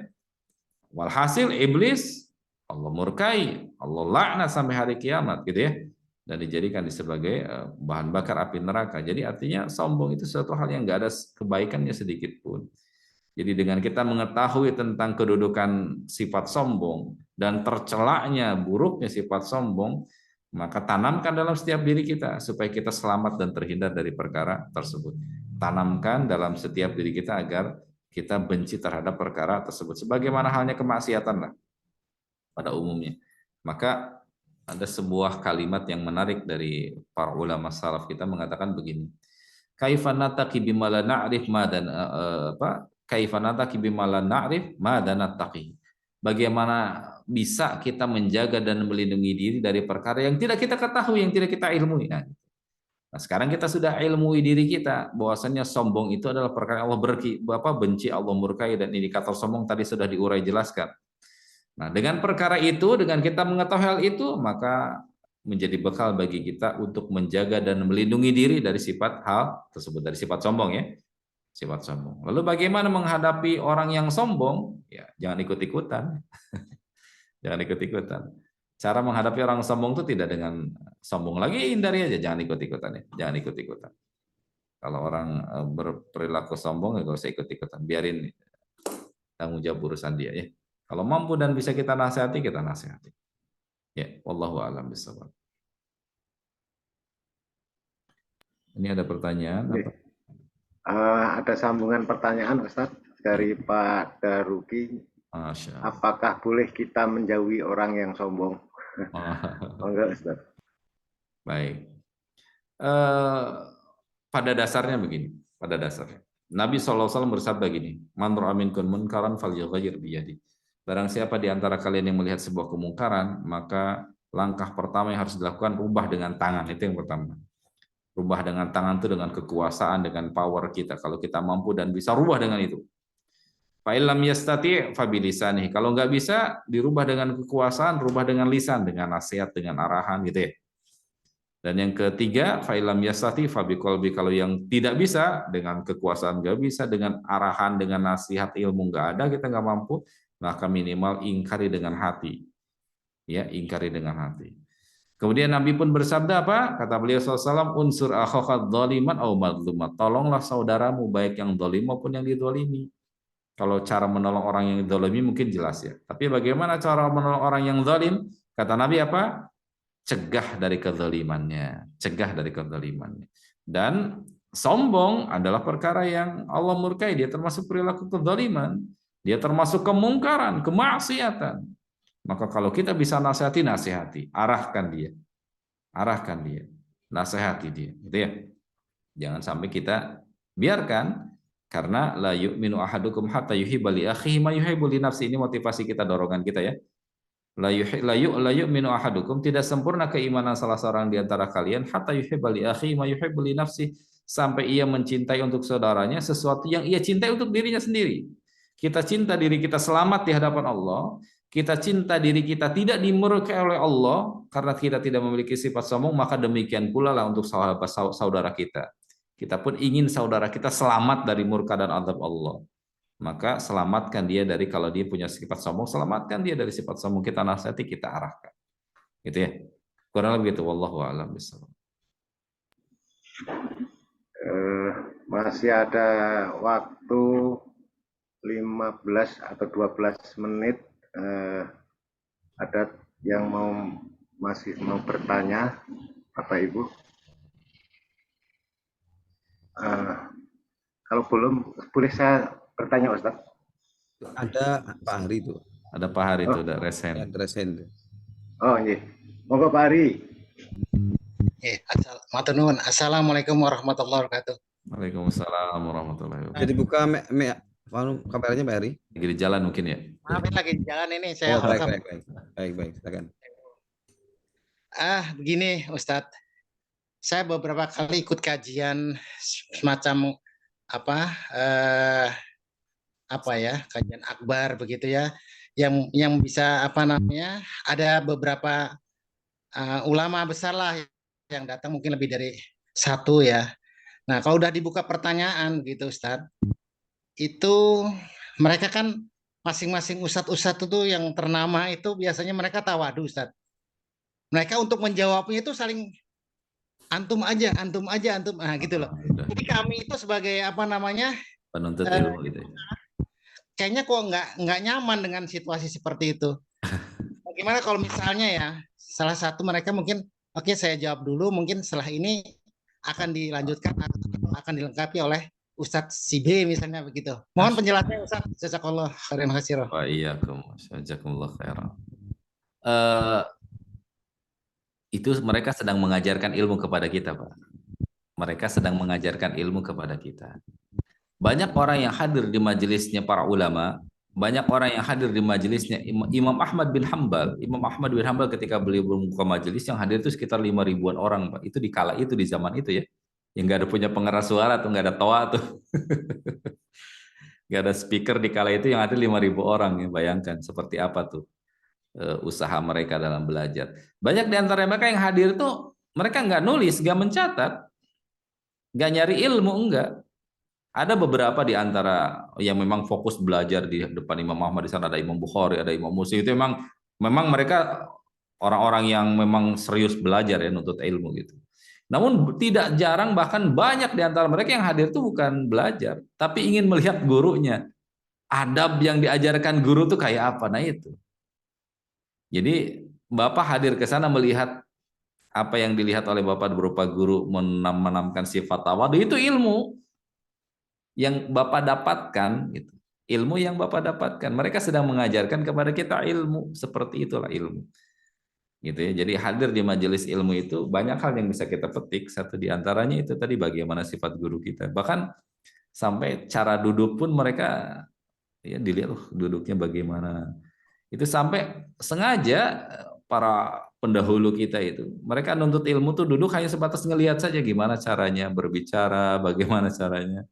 S5: Walhasil iblis Allah murkai, Allah laknat sampai hari kiamat gitu ya, dan dijadikan sebagai bahan bakar api neraka. Jadi artinya sombong itu suatu hal yang nggak ada kebaikannya sedikit pun. Jadi dengan kita mengetahui tentang kedudukan sifat sombong dan tercelaknya buruknya sifat sombong, maka tanamkan dalam setiap diri kita supaya kita selamat dan terhindar dari perkara tersebut. tanamkan dalam setiap diri kita agar kita benci terhadap perkara tersebut. Sebagaimana halnya kemaksiatan lah pada umumnya. Maka ada sebuah kalimat yang menarik dari para ulama salaf kita mengatakan begini. Kaifa nataqi bima la na'rif ma dan kaifa nataqi bima la na'rif ma dan nattaqi. Bagaimana bisa kita menjaga dan melindungi diri dari perkara yang tidak kita ketahui, yang tidak kita ilmui. Nah, sekarang kita sudah ilmui diri kita bahwasanya sombong itu adalah perkara Allah benci, Allah murkai, dan indikator sombong tadi sudah diurai jelaskan. Nah, dengan perkara itu, dengan kita mengetahui hal itu, maka menjadi bekal bagi kita untuk menjaga dan melindungi diri dari sifat hal tersebut, dari sifat sombong ya. Sifat sombong. Lalu bagaimana menghadapi orang yang sombong? Ya, jangan ikut-ikutan. Jangan ikut-ikutan. Cara menghadapi orang sombong itu tidak dengan sombong lagi, hindari aja, jangan ikut-ikutan ya. Jangan ikut-ikutan. Kalau orang berperilaku sombong ya gak usah ikut-ikutan, biarin tanggung jawab urusan dia ya. Kalau mampu dan bisa kita nasihati, kita nasihati. Ya, wallahu a'lam bishawab. Ini ada pertanyaan apa?
S1: Ada sambungan pertanyaan Ustadz dari Pak Daruki. Apakah boleh kita menjauhi orang yang sombong? Enggak, Ustadz.
S5: Baik. Pada dasarnya begini, pada dasarnya. Nabi SAW bersabda gini, man ra'a minkum munkaran falyughayyir biyadi. Barang siapa di antara kalian yang melihat sebuah kemungkaran, maka langkah pertama yang harus dilakukan rubah dengan tangan, itu yang pertama. Rubah dengan tangan itu dengan kekuasaan, dengan power kita. Kalau kita mampu dan bisa rubah dengan itu. Fa illam yastati' fa bilisanihi. Kalau nggak bisa, dirubah dengan kekuasaan, rubah dengan lisan, dengan nasihat, dengan arahan gitu ya. Dan yang ketiga, fa illam yastati' fa biqalbi. Kalau yang tidak bisa, dengan kekuasaan nggak bisa, dengan arahan, dengan nasihat, ilmu nggak ada, kita nggak mampu, maka minimal ingkari dengan hati. Ya, ingkari dengan hati. Kemudian Nabi pun bersabda apa? Kata beliau SAW, unsur akhaka dzaliman aw madlumat. Tolonglah saudaramu baik yang zalim maupun yang dizalimi. Kalau cara menolong orang yang dizalimi mungkin jelas ya. Tapi bagaimana cara menolong orang yang zalim? Kata Nabi apa? Cegah dari kezalimannya. Cegah dari kezalimannya. Dan sombong adalah perkara yang Allah murkai. Dia termasuk perilaku kezaliman. Dia termasuk kemungkaran, kemaksiatan. Maka kalau kita bisa nasihati, arahkan dia, nasihati dia, gitu ya. Jangan sampai kita biarkan, karena la yu'minu ahadukum hatta yuhibba li akhihi ma yuhibbu li nafsi. Ini motivasi kita, dorongan kita ya. La yu'minu ahadukum, tidak sempurna keimanan salah seorang di antara kalian hatta yuhibba li akhihi ma yuhibbu li nafsi, sampai ia mencintai untuk saudaranya sesuatu yang ia cintai untuk dirinya sendiri. Kita cinta diri kita selamat di hadapan Allah, kita cinta diri kita tidak dimurkai oleh Allah karena kita tidak memiliki sifat sombong, maka demikian pula lah untuk saudara kita. Kita pun ingin saudara kita selamat dari murka dan azab Allah. Maka selamatkan dia dari, kalau dia punya sifat sombong, selamatkan dia dari sifat sombong, kita nasihati, kita arahkan. Gitu ya. Kurang lebih gitu, wallahu a'lam bishawab.
S1: Masih ada waktu 15 atau 12 menit. Ada yang masih mau bertanya, Bapak Ibu? Kalau belum, boleh saya bertanya, Ustaz?
S4: Ada Pak Hari itu.
S5: Ada Pak Hari itu, ada resen.
S1: Oh iya, monggo Pak Hari.
S7: Assalamualaikum warahmatullahi wabarakatuh.
S5: Waalaikumsalam warahmatullahi wabarakatuh.
S4: Jadi buka kameranya Pak Hari.
S5: Lagi di jalan mungkin ya.
S7: Maafin lagi di jalan ini saya.
S4: Baik, silakan.
S7: Begini Ustadz, saya beberapa kali ikut kajian semacam kajian akbar begitu ya, yang bisa ada beberapa ulama besar lah yang datang, mungkin lebih dari satu ya. Nah, kalau udah dibuka pertanyaan gitu Ustadz, itu mereka kan masing-masing ustadz itu yang ternama itu biasanya mereka tawadu Ustadz. Mereka untuk menjawabnya itu saling antum aja, gitu loh. Jadi kami itu sebagai
S5: penuntut ilmu gitu.
S7: Kayaknya kok nggak nyaman dengan situasi seperti itu. Bagaimana kalau misalnya ya salah satu mereka mungkin, oke, saya jawab dulu, mungkin setelah ini akan dilanjutkan akan dilengkapi oleh Ustadz si B misalnya begitu. Mohon penjelasannya Ustadz. Jazakallah khairan khairan.
S5: Wa iyyakum. Jazakumullah khairan. Eh, itu mereka sedang mengajarkan ilmu kepada kita, Pak. Mereka sedang mengajarkan ilmu kepada kita. Banyak orang yang hadir di majelisnya para ulama, banyak orang yang hadir di majelisnya Imam Ahmad bin Hambal. Imam Ahmad bin Hambal ketika beliau membuka majelis yang hadir itu sekitar 5.000-an orang, Pak. Itu di kala itu, di zaman itu ya. Yang nggak ada punya pengeras suara tuh, nggak ada toa tuh. Nggak ada speaker di kala itu, yang hadir 5.000 orang. Ya. Bayangkan seperti apa tuh usaha mereka dalam belajar. Banyak di antara mereka yang hadir tuh, mereka nggak nulis, nggak mencatat, nggak nyari ilmu, enggak. Ada beberapa di antara yang memang fokus belajar di depan Imam Ahmad, di sana ada Imam Bukhari, ada Imam Muslim, itu memang mereka orang-orang yang memang serius belajar ya, nuntut ilmu gitu. Namun tidak jarang, bahkan banyak di antara mereka yang hadir itu bukan belajar, tapi ingin melihat gurunya. Adab yang diajarkan guru tuh kayak apa? Nah itu. Jadi Bapak hadir ke sana melihat apa yang dilihat oleh Bapak berupa guru menanamkan sifat tawadu, itu ilmu yang Bapak dapatkan gitu. Ilmu yang Bapak dapatkan. Mereka sedang mengajarkan kepada kita ilmu, seperti itulah ilmu. Gitu ya. Jadi hadir di majelis ilmu itu banyak hal yang bisa kita petik. Satu di antaranya itu tadi bagaimana sifat guru kita. Bahkan sampai cara duduk pun mereka ya dilihat duduknya bagaimana. Itu sampai sengaja para pendahulu kita itu, mereka nuntut ilmu tuh duduk hanya sebatas ngelihat saja gimana caranya berbicara, bagaimana caranya.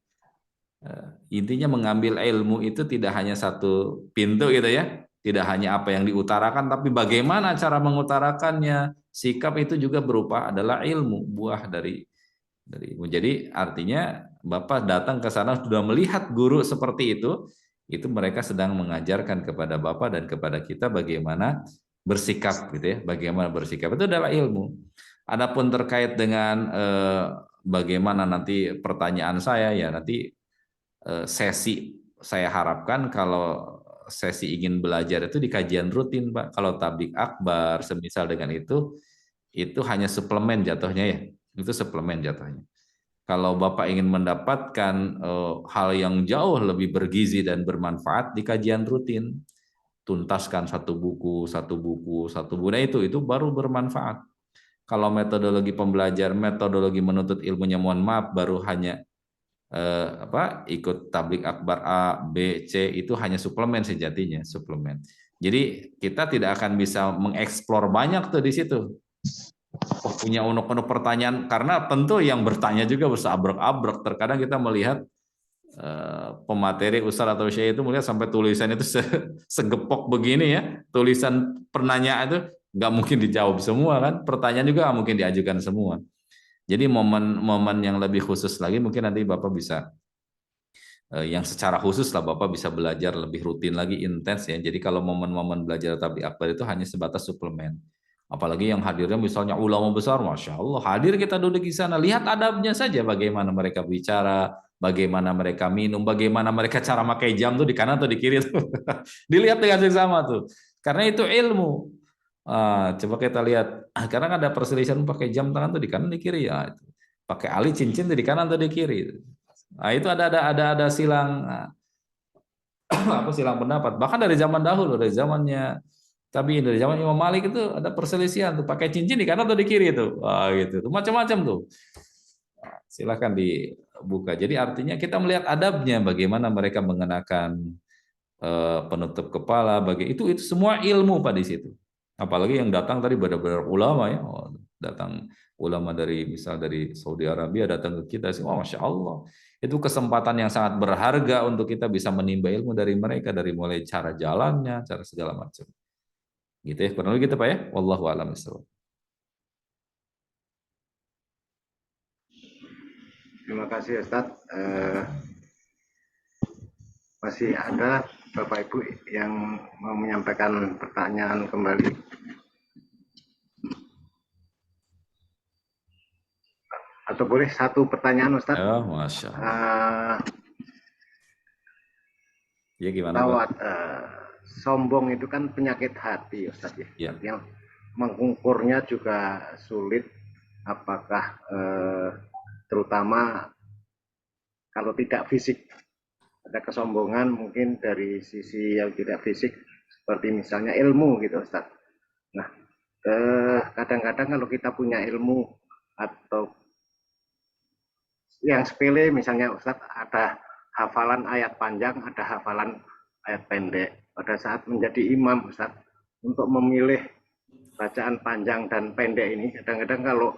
S5: Intinya mengambil ilmu itu tidak hanya satu pintu gitu ya, tidak hanya apa yang diutarakan, tapi bagaimana cara mengutarakannya. Sikap itu juga berupa adalah ilmu, buah dari ilmu. Jadi artinya Bapak datang ke sana sudah melihat guru seperti itu mereka sedang mengajarkan kepada Bapak dan kepada kita bagaimana bersikap gitu ya, bagaimana bersikap itu adalah ilmu. Adapun terkait dengan bagaimana nanti pertanyaan saya ya nanti sesi saya harapkan kalau sesi ingin belajar itu di kajian rutin, Pak. Kalau tablik akbar semisal dengan itu hanya suplemen jatuhnya ya. Itu suplemen jatuhnya. Kalau Bapak ingin mendapatkan hal yang jauh lebih bergizi dan bermanfaat di kajian rutin, tuntaskan satu buku, nah itu baru bermanfaat. Kalau metodologi pembelajar, metodologi menuntut ilmunya mohon maaf baru hanya ikut tablik akbar A, B, C itu hanya suplemen sejatinya, suplemen. Jadi kita tidak akan bisa mengeksplor banyak tuh di situ. Oh, punya unek-unek pertanyaan karena tentu yang bertanya juga bisa abrek-abrek. Terkadang kita melihat pemateri ustadz atau syekh itu melihat sampai tulisan itu segepok begini ya, tulisan pertanyaan itu nggak mungkin dijawab semua kan, pertanyaan juga nggak mungkin diajukan semua. Jadi momen-momen yang lebih khusus lagi mungkin nanti Bapak bisa yang secara khusus lah Bapak bisa belajar lebih rutin lagi, intens ya. Jadi kalau momen-momen belajar tablik akbar itu hanya sebatas suplemen. Apalagi yang hadirnya misalnya ulama besar, Masya Allah, hadir kita duduk di sana, lihat adabnya saja bagaimana mereka bicara, bagaimana mereka minum, bagaimana mereka cara pakai jam tuh di kanan atau di kiri tuh. Dilihat dengan seksama tuh. Karena itu ilmu. Coba kita lihat, karena ada perselisihan pakai jam tangan tuh di kanan di kiri ya. Pakai ali cincin tuh di kanan atau di kiri. Nah, itu ada silang apa silang pendapat. Bahkan dari zaman dahulu, dari zamannya tapi dari zaman Imam Malik itu ada perselisihan tuh pakai cincin di kanan atau di kiri itu, gitu, macam-macam tuh. Silahkan dibuka. Jadi artinya kita melihat adabnya, bagaimana mereka mengenakan penutup kepala, itu semua ilmu Pak di situ. Apalagi yang datang tadi benar-benar ulama ya, datang ulama dari misal dari Saudi Arabia datang ke kita sih, Masya Allah. Itu kesempatan yang sangat berharga untuk kita bisa menimba ilmu dari mereka, dari mulai cara jalannya, cara segala macam. Gitu ya, kurang lebih gitu Pak ya. Wallahu a'lam bishawab.
S1: Terima kasih Ustadz. Masih ada Bapak Ibu yang mau menyampaikan pertanyaan kembali. Atau boleh satu pertanyaan Ustadz?
S5: Oh, Masya Allah. Ya gimana Pak?
S1: Sombong itu kan penyakit hati Ustadz ya. Yang mengukurnya juga sulit. Apakah terutama kalau tidak fisik. Ada kesombongan mungkin dari sisi yang tidak fisik, seperti misalnya ilmu gitu Ustaz. Nah, kadang-kadang kalau kita punya ilmu atau yang sepele misalnya Ustaz, ada hafalan ayat panjang, ada hafalan ayat pendek. Pada saat menjadi imam Ustaz, untuk memilih bacaan panjang dan pendek ini, kadang-kadang kalau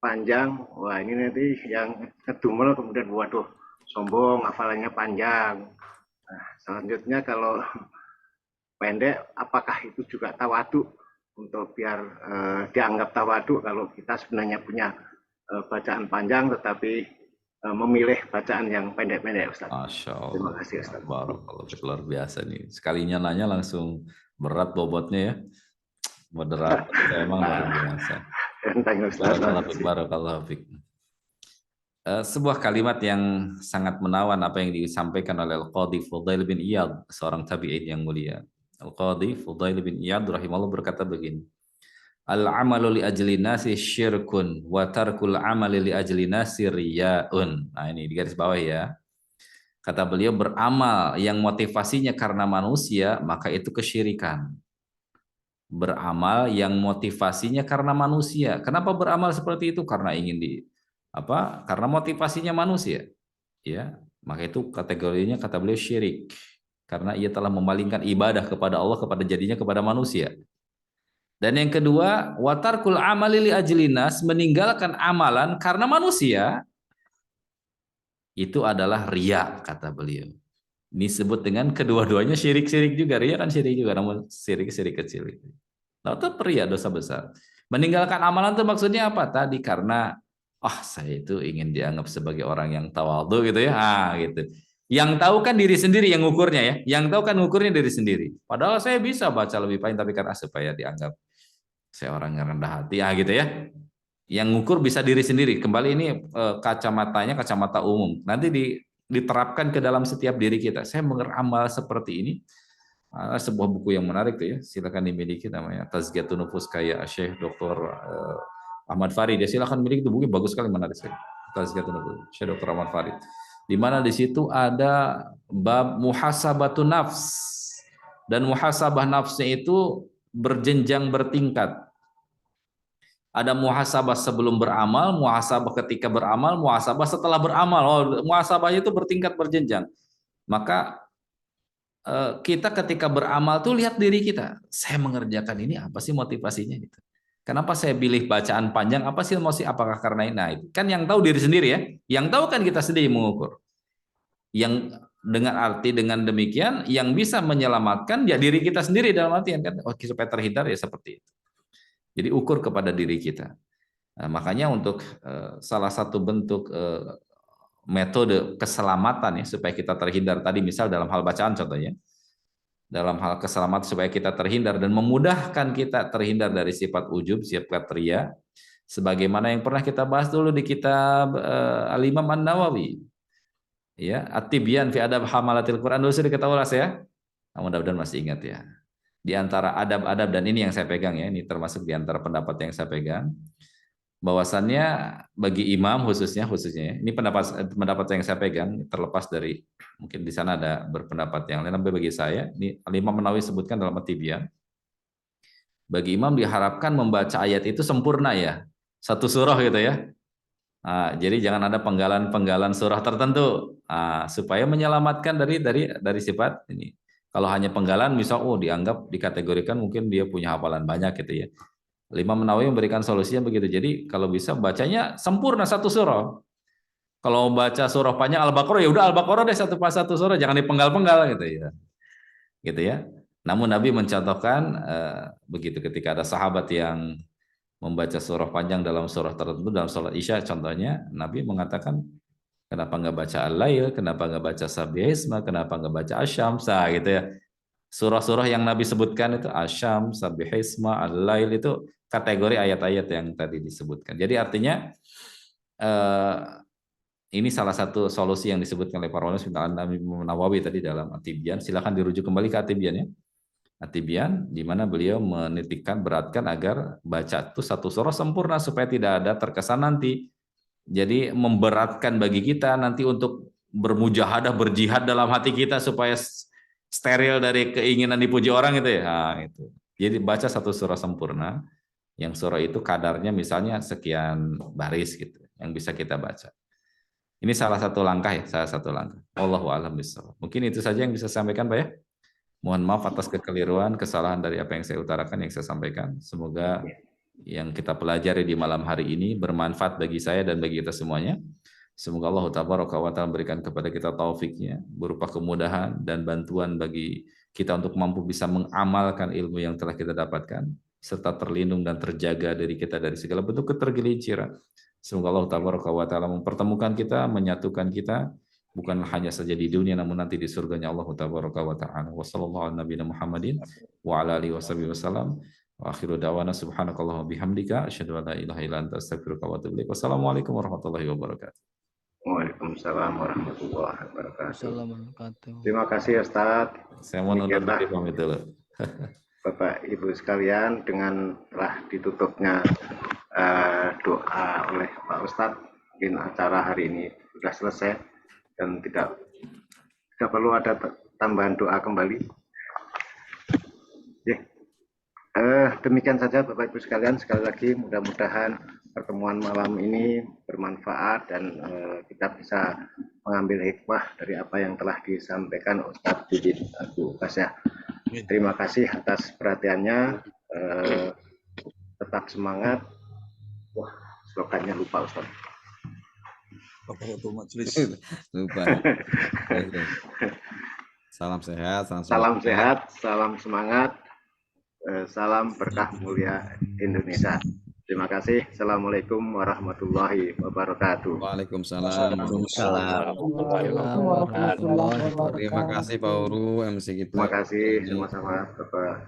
S1: panjang, wah ini nanti yang ngedumel kemudian waduh sombong, hafalannya panjang. Nah, selanjutnya kalau pendek, apakah itu juga tawadu untuk biar dianggap tawadu kalau kita sebenarnya punya bacaan panjang tetapi memilih bacaan yang pendek-pendek Ustaz.
S5: Masya Allah.
S1: Terima kasih Ustaz.
S5: Barakallah, luar biasa nih. Sekalinya nanya langsung berat bobotnya ya. Moderator emang luar biasa. Barakallahu fiik. Sebuah kalimat yang sangat menawan apa yang disampaikan oleh Al-Qadhi Fudail bin Iyad, seorang tabi'in yang mulia. Al-Qadhi Fudail bin Iyad rahimahullah berkata begini, Al-amalu li ajli nasi syirkun wa tarkul amali li ajli nasi riyaun. Nah ini di garis bawah ya. Kata beliau, beramal yang motivasinya karena manusia, maka itu kesyirikan. Beramal yang motivasinya karena manusia. Kenapa beramal seperti itu? Karena ingin karena motivasinya manusia. Ya, maka itu kategorinya kata beliau syirik. Karena ia telah memalingkan ibadah kepada Allah kepada manusia. Dan yang kedua, watarkul amali li ajlinas, meninggalkan amalan karena manusia, itu adalah riya, kata beliau. Ini disebut dengan kedua-duanya syirik-syirik juga. Riya kan syirik juga, namun syirik-syirik kecil. Nah, itu riya, dosa besar. Meninggalkan amalan itu maksudnya apa? Tadi karena, saya itu ingin dianggap sebagai orang yang tawadhu gitu ya. Gitu. Yang tahu kan diri sendiri yang ngukurnya ya. Yang tahu kan ngukurnya diri sendiri. Padahal saya bisa baca lebih panjang, tapi karena supaya dianggap saya orang yang rendah hati, gitu ya. Yang ngukur bisa diri sendiri. Kembali ini kacamatanya kacamata umum. Nanti diterapkan ke dalam setiap diri kita. Saya beramal seperti ini. Sebuah buku yang menarik tuh ya. Silakan dimiliki, namanya Tazkiyatun Nufus kayak Syekh Dr. Ahmad Farid. Ya silakan miliki, itu buku bagus sekali, menarik sekali. Tazkiyatun Nufus Syekh Dr. Ahmad Farid. Di mana di situ ada bab muhasabatun nafs. Dan muhasabah nafsnya itu berjenjang bertingkat. Ada muhasabah sebelum beramal, muhasabah ketika beramal, muhasabah setelah beramal. Muhasabahnya itu bertingkat berjenjang. Maka kita ketika beramal tuh lihat diri kita. Saya mengerjakan ini apa sih motivasinya gitu. Kenapa saya pilih bacaan panjang? Apa sih emosi? Apakah karena ini? Nah, itu kan yang tahu diri sendiri ya. Yang tahu kan kita sendiri mengukur. Yang dengan demikian yang bisa menyelamatkan ya diri kita sendiri dalam artian kan supaya terhindar ya seperti itu. Jadi ukur kepada diri kita. Nah, makanya untuk salah satu bentuk metode keselamatan ya supaya kita terhindar tadi, misal dalam hal bacaan contohnya, dalam hal keselamatan supaya kita terhindar dan memudahkan kita terhindar dari sifat ujub, sifat riya, sebagaimana yang pernah kita bahas dulu di kitab Al-Imam An-Nawawi. Ya, At-Tibyan fi Adab Hamalatil Quran, dulu sudah kita ulas ya. Nah, mudah-mudahan masih ingat ya. Di antara adab-adab, dan ini yang saya pegang ya, ini termasuk di antara pendapat yang saya pegang, bahwasannya bagi imam khususnya ya, ini pendapat yang saya pegang, terlepas dari mungkin di sana ada berpendapat yang lain, tapi bagi saya, ini Imam Nawawi sebutkan dalam At-Tibyan, bagi imam diharapkan membaca ayat itu sempurna ya, satu surah gitu ya. Nah, jadi jangan ada penggalan-penggalan surah tertentu, supaya menyelamatkan dari sifat ini. Kalau hanya penggalan, misal dianggap dikategorikan mungkin dia punya hafalan banyak gitu ya. Imam Nawawi memberikan solusinya begitu. Jadi kalau bisa bacanya sempurna satu surah. Kalau baca surah panjang Al-Baqarah ya udah Al-Baqarah deh satu surah, jangan dipenggal-penggal gitu ya. Gitu ya. Namun Nabi mencontohkan begitu ketika ada sahabat yang membaca surah panjang dalam surah tertentu, dalam sholat Isya contohnya, Nabi mengatakan kenapa nggak baca Al-Lail, kenapa nggak baca Sabbihisma, kenapa nggak baca Asy-Syams, gitu ya. Surah-surah yang Nabi sebutkan itu Asy-Syams, Sabbihisma, Al-Lail itu kategori ayat-ayat yang tadi disebutkan. Jadi artinya ini salah satu solusi yang disebutkan oleh para ulama seperti Nabi Nawawi tadi dalam At-Tibyan. Silakan dirujuk kembali ke At-Tibyan ya. At-Tibyan di mana beliau menitikkan beratkan agar baca itu satu surah sempurna supaya tidak ada terkesan nanti jadi memberatkan bagi kita nanti untuk bermujahadah, berjihad dalam hati kita supaya steril dari keinginan dipuji orang itu ya. Nah, itu. Jadi baca satu surah sempurna, yang surah itu kadarnya misalnya sekian baris gitu, yang bisa kita baca. Ini salah satu langkah ya, salah satu langkah. Wallahu a'lam bishawab. Mungkin itu saja yang bisa saya sampaikan, Pak ya. Mohon maaf atas kekeliruan, kesalahan dari apa yang saya utarakan, yang saya sampaikan. Semoga yang kita pelajari di malam hari ini bermanfaat bagi saya dan bagi kita semuanya. Semoga Allah Tabaraka wa Ta'ala memberikan kepada kita taufiknya berupa kemudahan dan bantuan bagi kita untuk mampu bisa mengamalkan ilmu yang telah kita dapatkan, serta terlindung dan terjaga dari kita dari segala bentuk ketergelinciran. Semoga Allah Tabaraka wa Ta'ala mempertemukan kita, menyatukan kita, bukan hanya saja di dunia, namun nanti di surganya Allah Tabaraka wa Ta'ala. Wa sallallahu ala nabiyina Muhammadin wa ala alihi wasallam. Wa akhiru da'wana subhanakallahumma bihamdika asyhadu an la ilaha illa anta astaghfiruka wa atubu ilaik. Wassalamualaikum warahmatullahi wabarakatuh.
S1: Waalaikumsalam warahmatullahi wabarakatuh.
S2: Assalamualaikum.
S1: Terima kasih Ustaz.
S5: Saya mau undur diri pamit dulu.
S1: Bapak Ibu sekalian, dengan telah ditutupnya doa oleh Pak Ustadz, mungkin acara hari ini sudah selesai dan tidak perlu ada tambahan doa kembali. Demikian saja Bapak Ibu sekalian, sekali lagi mudah-mudahan pertemuan malam ini bermanfaat dan kita bisa mengambil hikmah dari apa yang telah disampaikan Ustadz Didin Abu Kasyah. Terima kasih atas perhatiannya. Tetap semangat. Wah, slogannya lupa Ustaz.
S4: Lupa. Salam sehat,
S1: salam sehat, salam semangat, salam berkah mulia Indonesia. Terima kasih. Assalamualaikum warahmatullahi wabarakatuh.
S4: Waalaikumsalam. Terima kasih Pak Uru MC kita.
S1: Terima kasih sama-sama Bapak.